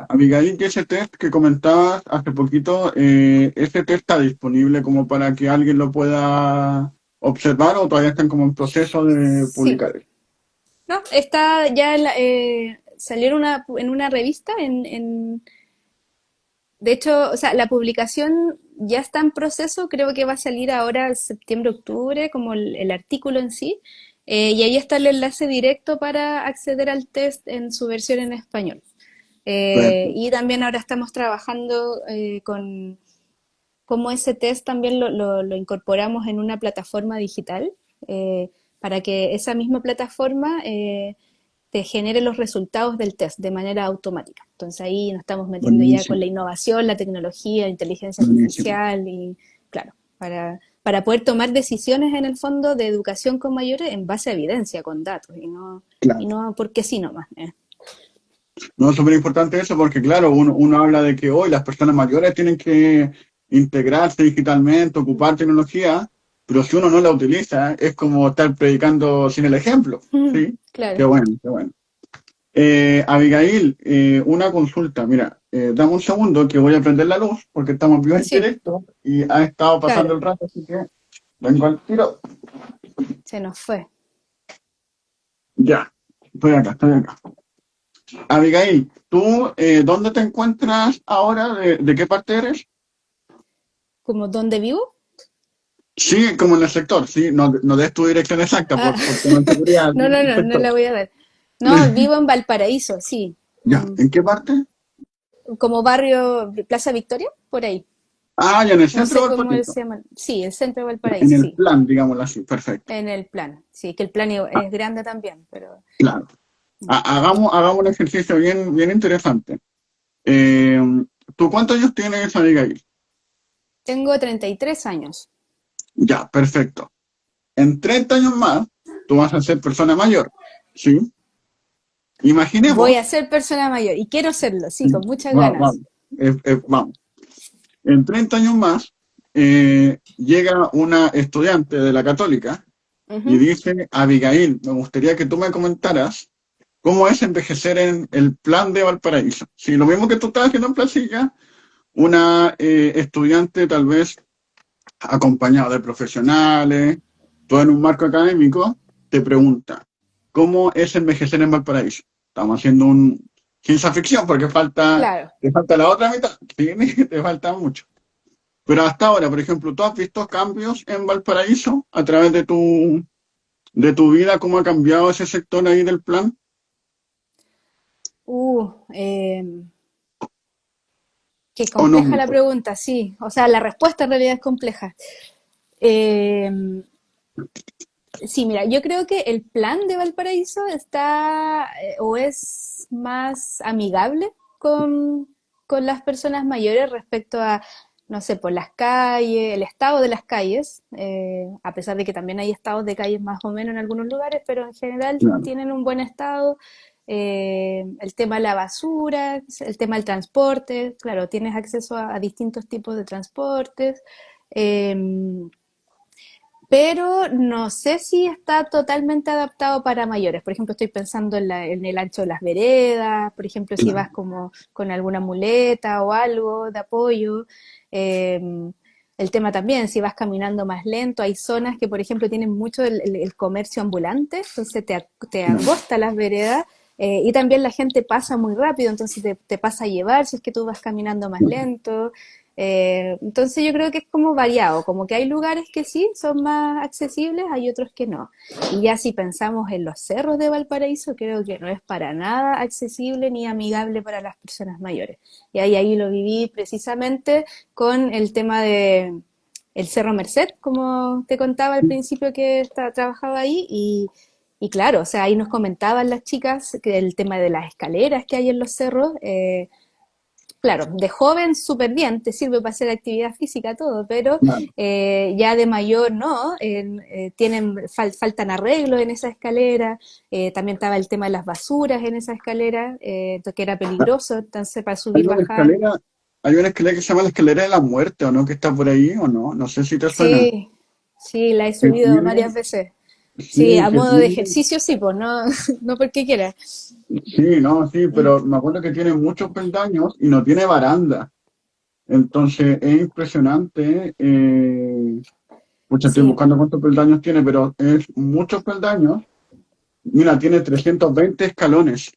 Abigail, que ese test que comentabas hace poquito, ¿ese test está disponible como para que alguien lo pueda observar o todavía están como en proceso de Sí, publicar? no, está ya salió en una revista, de hecho, o sea, la publicación ya está en proceso, creo que va a salir ahora septiembre, octubre, como el artículo en sí, y ahí está el enlace directo para acceder al test en su versión en español. Perfecto. Y también ahora estamos trabajando con cómo ese test también lo incorporamos en una plataforma digital, para que esa misma plataforma te genere los resultados del test de manera automática. Entonces ahí nos estamos metiendo ya con Buenísimo, la innovación, la tecnología, la inteligencia buenísimo. artificial y, claro, para poder tomar decisiones en el fondo de educación con mayores en base a evidencia, con datos, y Claro. no porque sí nomás. No, es súper importante eso porque, claro, uno habla de que hoy las personas mayores tienen que integrarse digitalmente, ocupar tecnología, pero si uno no la utiliza, es como estar predicando sin el ejemplo, ¿sí? Qué Claro, bueno, qué bueno. Abigail, una consulta. Mira, dame un segundo que voy a prender la luz porque estamos vivos en sí, directo y ha estado pasando claro, el rato, así que vengo al tiro. se nos fue. Ya, estoy acá. Abigail, ¿tú dónde te encuentras ahora? ¿De qué parte eres? ¿Como dónde vivo? Sí, como en el sector, sí, no, no des tu dirección exacta Ah, por tema de seguridad no, no, del no, no sector. la voy a dar. No, vivo en Valparaíso, sí. Ya, ¿en qué parte? Como barrio Plaza Victoria, por ahí. Ah, ya en el No centro sé del cómo Valparaíso. se llama. Sí, el centro de Ya, en Valparaíso, el sí. plan, digámoslo así, perfecto. En el plan. Sí, que el plan Ah, es grande también, pero claro. Hagamos un ejercicio bien, bien interesante. Eh, ¿Tú cuántos años tienes, Abigail? tengo 33 años. Ya, perfecto. En 30 años más, tú vas a ser persona mayor, ¿sí? Voy Imaginemos, a ser persona mayor y quiero serlo, sí, con muchas vamos, ganas. vamos, vamos. En 30 años más, llega una estudiante de la Católica y Ujú. dice, Abigail, me gustaría que tú me comentaras cómo es envejecer en el plan de Valparaíso. Si lo mismo que tú estás haciendo en Placilla, una estudiante tal vez acompañado de profesionales, todo en un marco académico, te pregunta, ¿cómo es envejecer en Valparaíso? Estamos haciendo un ciencia ficción porque Claro. te falta la otra mitad, ¿sí? Te falta mucho. Pero hasta ahora, por ejemplo, ¿tú has visto cambios en Valparaíso a través de tu vida? ¿Cómo ha cambiado ese sector ahí del plan? Uh, em, qué ¿O no compleja la mucho? pregunta, sí. O sea, la respuesta en realidad es compleja. Em, Sí, mira, yo creo que el plan de Valparaíso está o es más amigable con las personas mayores respecto a, no sé, por las calles, el estado de las calles, a pesar de que también hay estados de calles más o menos en algunos lugares, pero en general Claro. tienen un buen estado. El tema de la basura, el tema del transporte, claro, tienes acceso a distintos tipos de transportes. em, pero no sé si está totalmente adaptado para mayores. Por ejemplo, estoy pensando en el ancho de las veredas, por ejemplo, si vas como con alguna muleta o algo de apoyo. Eh, el tema también, si vas caminando más lento, hay zonas que, por ejemplo, tienen mucho el comercio ambulante, entonces te Claro. angosta las veredas. Y también la gente pasa muy rápido, entonces te pasa a llevar si es que tú vas caminando más lento. Entonces yo creo que es como variado, como que hay lugares que sí son más accesibles, hay otros que no. Y ya si pensamos en los cerros de Valparaíso, creo que no es para nada accesible ni amigable para las personas mayores. Y ahí lo viví precisamente con el tema de el Cerro Merced, como te contaba al principio que trabajaba ahí, y claro, o sea, ahí nos comentaban las chicas que el tema de las escaleras que hay en los cerros, claro, de joven súper bien, te sirve para hacer actividad física, todo, pero Claro. ya de mayor no, faltan arreglos en esa escalera, también estaba el tema de las basuras en esa escalera, que era peligroso, entonces para Hay subir, una bajar. escalera, hay una escalera que se llama la escalera de la muerte, ¿o no? Que está por ahí, ¿o no? No sé si te suena. Sí, sí, la he Que subido tiene, varias veces. Sí, sí, a que modo de tiene, ejercicio sí, pues no, no porque quiera. sí, no, sí, Mm, pero me acuerdo que tiene muchos peldaños y no tiene baranda. Entonces es impresionante. Pucha, estoy sí, buscando cuántos peldaños tiene, pero es muchos peldaños. Mira, tiene 320 escalones.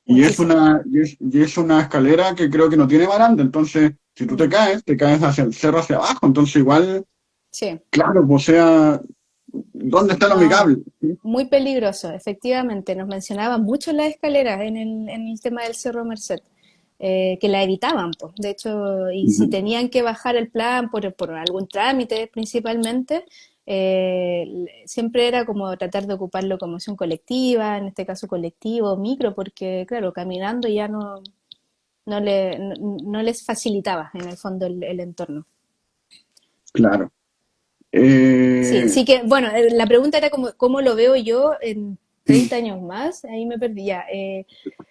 Y es muchísimo. una escalera que creo que no tiene baranda. Entonces, si tú Mm, te caes hacia el cerro, hacia abajo. Entonces, igual, sí, claro, pues, o sea, ¿dónde está lo no, amigable? ¿Sí? muy peligroso, efectivamente. Nos mencionaban mucho las escaleras en el tema del Cerro Merced, que la evitaban, pues. De hecho, y si Ujú. tenían que bajar el plan por algún trámite principalmente, siempre era como tratar de ocupar locomoción colectiva, en este caso colectivo, micro, porque claro, caminando ya no les facilitaba en el fondo el entorno. Claro. Sí, Eh, sí que, bueno, la pregunta era como, ¿cómo lo veo yo en 30 años más? Ahí me perdí ya.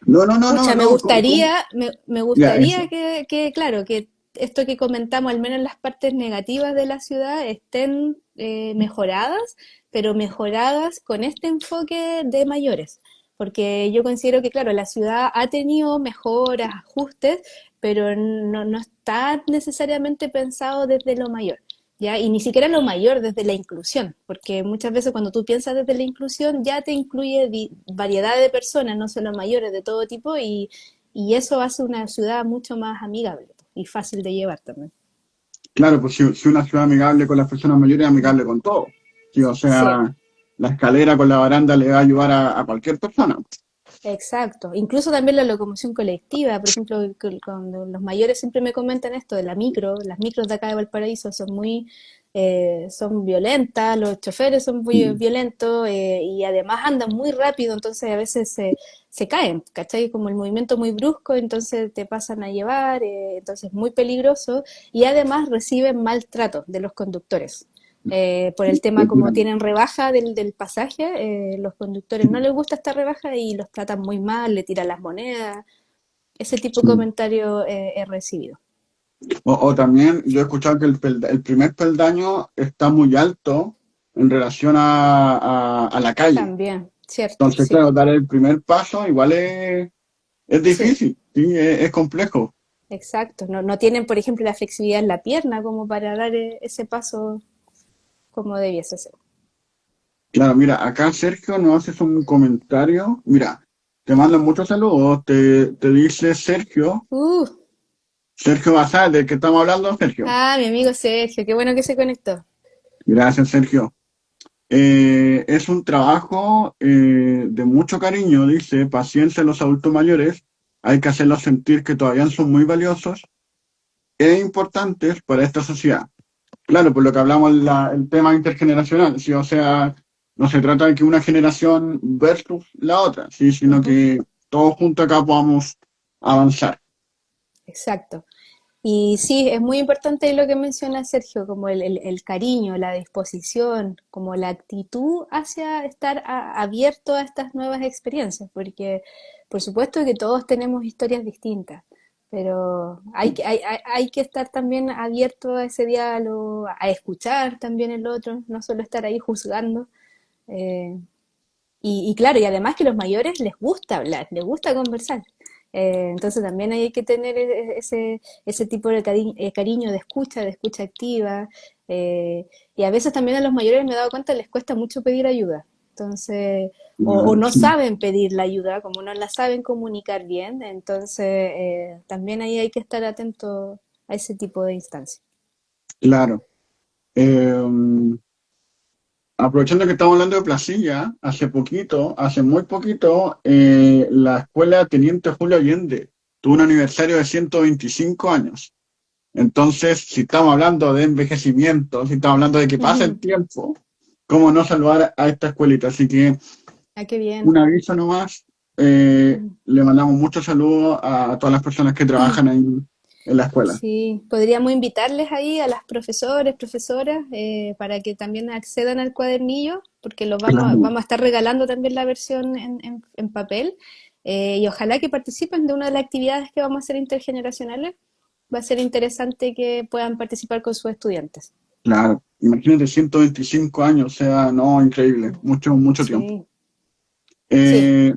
no, no, no, no, Pucha, me no. gustaría, me Ya, eso. gustaría claro, que esto que comentamos, al menos las partes negativas de la ciudad, estén mejoradas, pero mejoradas con este enfoque de mayores. Porque yo considero que, claro, la ciudad ha tenido mejoras, ajustes, pero no está necesariamente pensado desde lo mayor. ¿Ya? Y ni siquiera lo mayor desde la inclusión, porque muchas veces cuando tú piensas desde la inclusión ya te incluye variedad de personas, no solo mayores, de todo tipo, y eso hace una ciudad mucho más amigable y fácil de llevar también. Claro, pues si una ciudad amigable con las personas mayores es Mm. amigable con todo. Sí, o Sí, sea, la escalera con la baranda le va a ayudar a cualquier persona. exacto. Incluso también la locomoción colectiva, por ejemplo, cuando los mayores siempre me comentan esto de la micro, las micros de acá de Valparaíso son violentas, los choferes son muy Mm. violentos y además andan muy rápido, entonces a veces se caen, ¿cachai? Como el movimiento muy brusco, entonces te pasan a llevar, entonces es muy peligroso y además reciben maltrato de los conductores por el tema Les como tiran- tienen rebaja del pasaje, los conductores no les gusta esta rebaja y los tratan muy mal, le tiran las monedas, ese tipo de sí. comentarios he recibido. O también yo he escuchado que el primer peldaño está muy alto en relación a la calle. También, cierto, Entonces, sí, claro, dar el primer paso igual es sí, difícil, sí, es complejo. exacto. No tienen, por ejemplo, la flexibilidad en la pierna como para dar ese paso como debiese ser. Claro, mira, acá Sergio nos haces un comentario. Mira, te mandan muchos saludos. Te dice Sergio. Uh, Sergio Basal, del que estamos hablando, Sergio. Ah, mi amigo Sergio, qué bueno que se conectó. Gracias, Sergio. Es un trabajo de mucho cariño, dice, paciencia en los adultos mayores. Hay que hacerlos sentir que todavía son muy valiosos e importantes para esta sociedad. Claro, por lo que hablamos el tema intergeneracional, ¿sí? O sea, no se trata de que una generación versus la otra, ¿sí? Sino Ujú, que todos juntos acá podamos avanzar. exacto. Y sí, es muy importante lo que menciona Sergio, como el cariño, la disposición, como la actitud hacia estar abierto a estas nuevas experiencias, porque por supuesto que todos tenemos historias distintas, pero hay que estar también abierto a ese diálogo, a escuchar también el otro, no solo estar ahí juzgando. eh, y claro, y además que los mayores les gusta hablar, les gusta conversar. Entonces también hay que tener ese tipo de cariño de escucha activa. Y a veces también a los mayores me he dado cuenta les cuesta mucho pedir ayuda. Entonces, o Claro, no sí. saben pedir la ayuda, como no la saben comunicar bien. Entonces, también ahí hay que estar atento a ese tipo de instancias. Claro. Aprovechando que estamos hablando de Placilla, hace muy poquito, la escuela Teniente Julio Allende tuvo un aniversario de 125 años. Entonces, si estamos hablando de envejecimiento, si estamos hablando de que pasa el Ujú. tiempo, ¿cómo no saludar a esta escuelita? Así que Ah, qué bien. un aviso nomás, Ujú. le mandamos muchos saludos a todas las personas que trabajan ahí en la escuela. Sí, podríamos invitarles ahí a las profesores, profesoras, para que también accedan al cuadernillo, porque Claro. vamos a estar regalando también la versión en papel, y ojalá que participen de una de las actividades que vamos a hacer intergeneracionales. Va a ser interesante que puedan participar con sus estudiantes. Claro, imagínate 125 años, o sea, no, increíble, mucho, mucho tiempo. Sí, sí.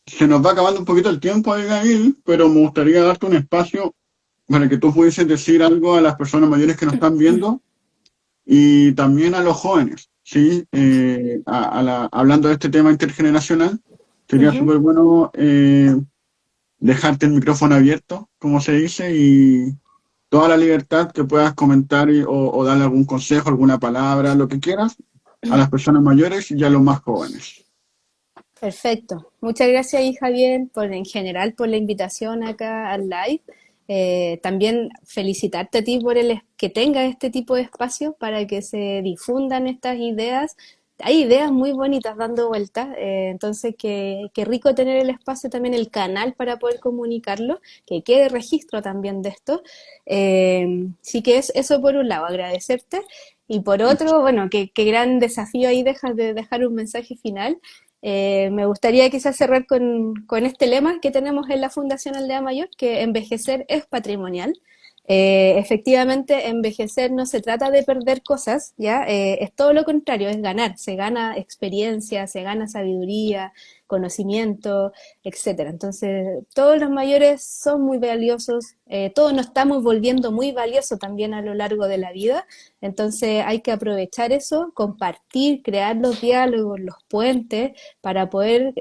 Se nos va acabando un poquito el tiempo, Abigail, pero me gustaría darte un espacio para que tú pudieses decir algo a las personas mayores que nos están viendo y también a los jóvenes, ¿sí? Hablando de este tema intergeneracional, sería Ujú. súper bueno dejarte el micrófono abierto, como se dice, y toda la libertad que puedas comentar o darle algún consejo, alguna palabra, lo que quieras, a las personas mayores y a los más jóvenes. Perfecto. Muchas gracias, y Javier, por en general por la invitación acá al live. También felicitarte a ti por que tengas este tipo de espacios para que se difundan estas ideas. Hay ideas muy bonitas dando vueltas, entonces qué rico tener el espacio, también el canal para poder comunicarlo, que quede registro también de esto. Sí que es eso por un lado, agradecerte. Y por otro, bueno, qué gran desafío ahí dejas de dejar un mensaje final. Me gustaría quizás cerrar con este lema que tenemos en la Fundación Aldea Mayor, que envejecer es patrimonial. Efectivamente, envejecer no se trata de perder cosas, ¿ya? Es todo lo contrario, es ganar. Se gana experiencia, se gana sabiduría, conocimiento, etcétera. Entonces, todos los mayores son muy valiosos, todos nos estamos volviendo muy valiosos también a lo largo de la vida. Entonces, hay que aprovechar eso, compartir, crear los diálogos, los puentes para poder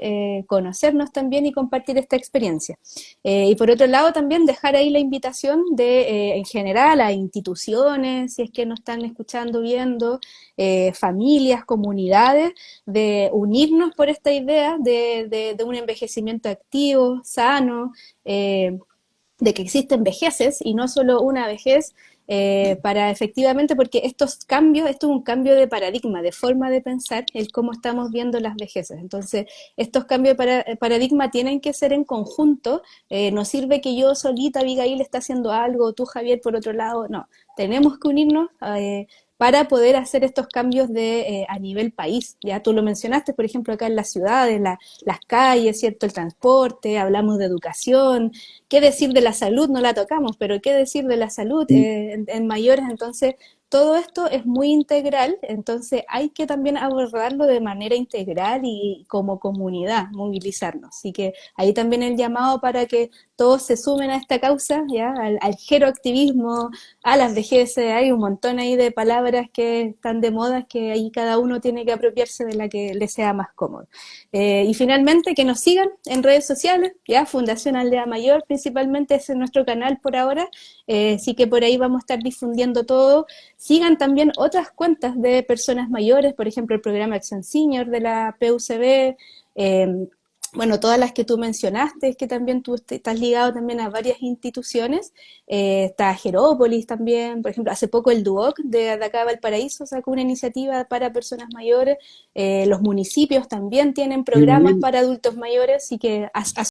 conocernos también y compartir esta experiencia. Y por otro lado, también dejar ahí la invitación en general, a instituciones, si es que nos están escuchando, viendo, familias, comunidades, de unirnos por esta idea de un envejecimiento activo, sano, eh, de que existen vejeces y no solo una vejez, para efectivamente, porque esto es un cambio de paradigma, de forma de pensar, el cómo estamos viendo las vejeces. Entonces, estos cambios de paradigma tienen que ser en conjunto. No sirve que yo solita, Abigail, está haciendo algo, tú, Javier, por otro lado. No, tenemos que unirnos para poder hacer estos cambios a nivel país. Ya tú lo mencionaste, por ejemplo, acá en las ciudades, las calles, ¿cierto? El transporte, hablamos de educación, qué decir de la salud, no la tocamos, pero qué decir de la salud en mayores. Entonces, todo esto es muy integral, entonces hay que también abordarlo de manera integral y como comunidad, movilizarnos. Así que ahí también el llamado para que todos se sumen a esta causa, ¿ya? Al geroactivismo, a las vejez, hay un montón ahí de palabras que están de moda, que ahí cada uno tiene que apropiarse de la que le sea más cómodo. Y finalmente que nos sigan en redes sociales, ya Fundación Aldea Mayor principalmente es nuestro canal por ahora, así que por ahí vamos a estar difundiendo todo. Sigan también otras cuentas de personas mayores, por ejemplo el programa Acción Senior de la PUCB, bueno, todas las que tú mencionaste, que también tú estás ligado también a varias instituciones, está Jerópolis también, por ejemplo, hace poco el DUOC de acá de Valparaíso sacó una iniciativa para personas mayores, los municipios también tienen programas Sí, para adultos mayores, así que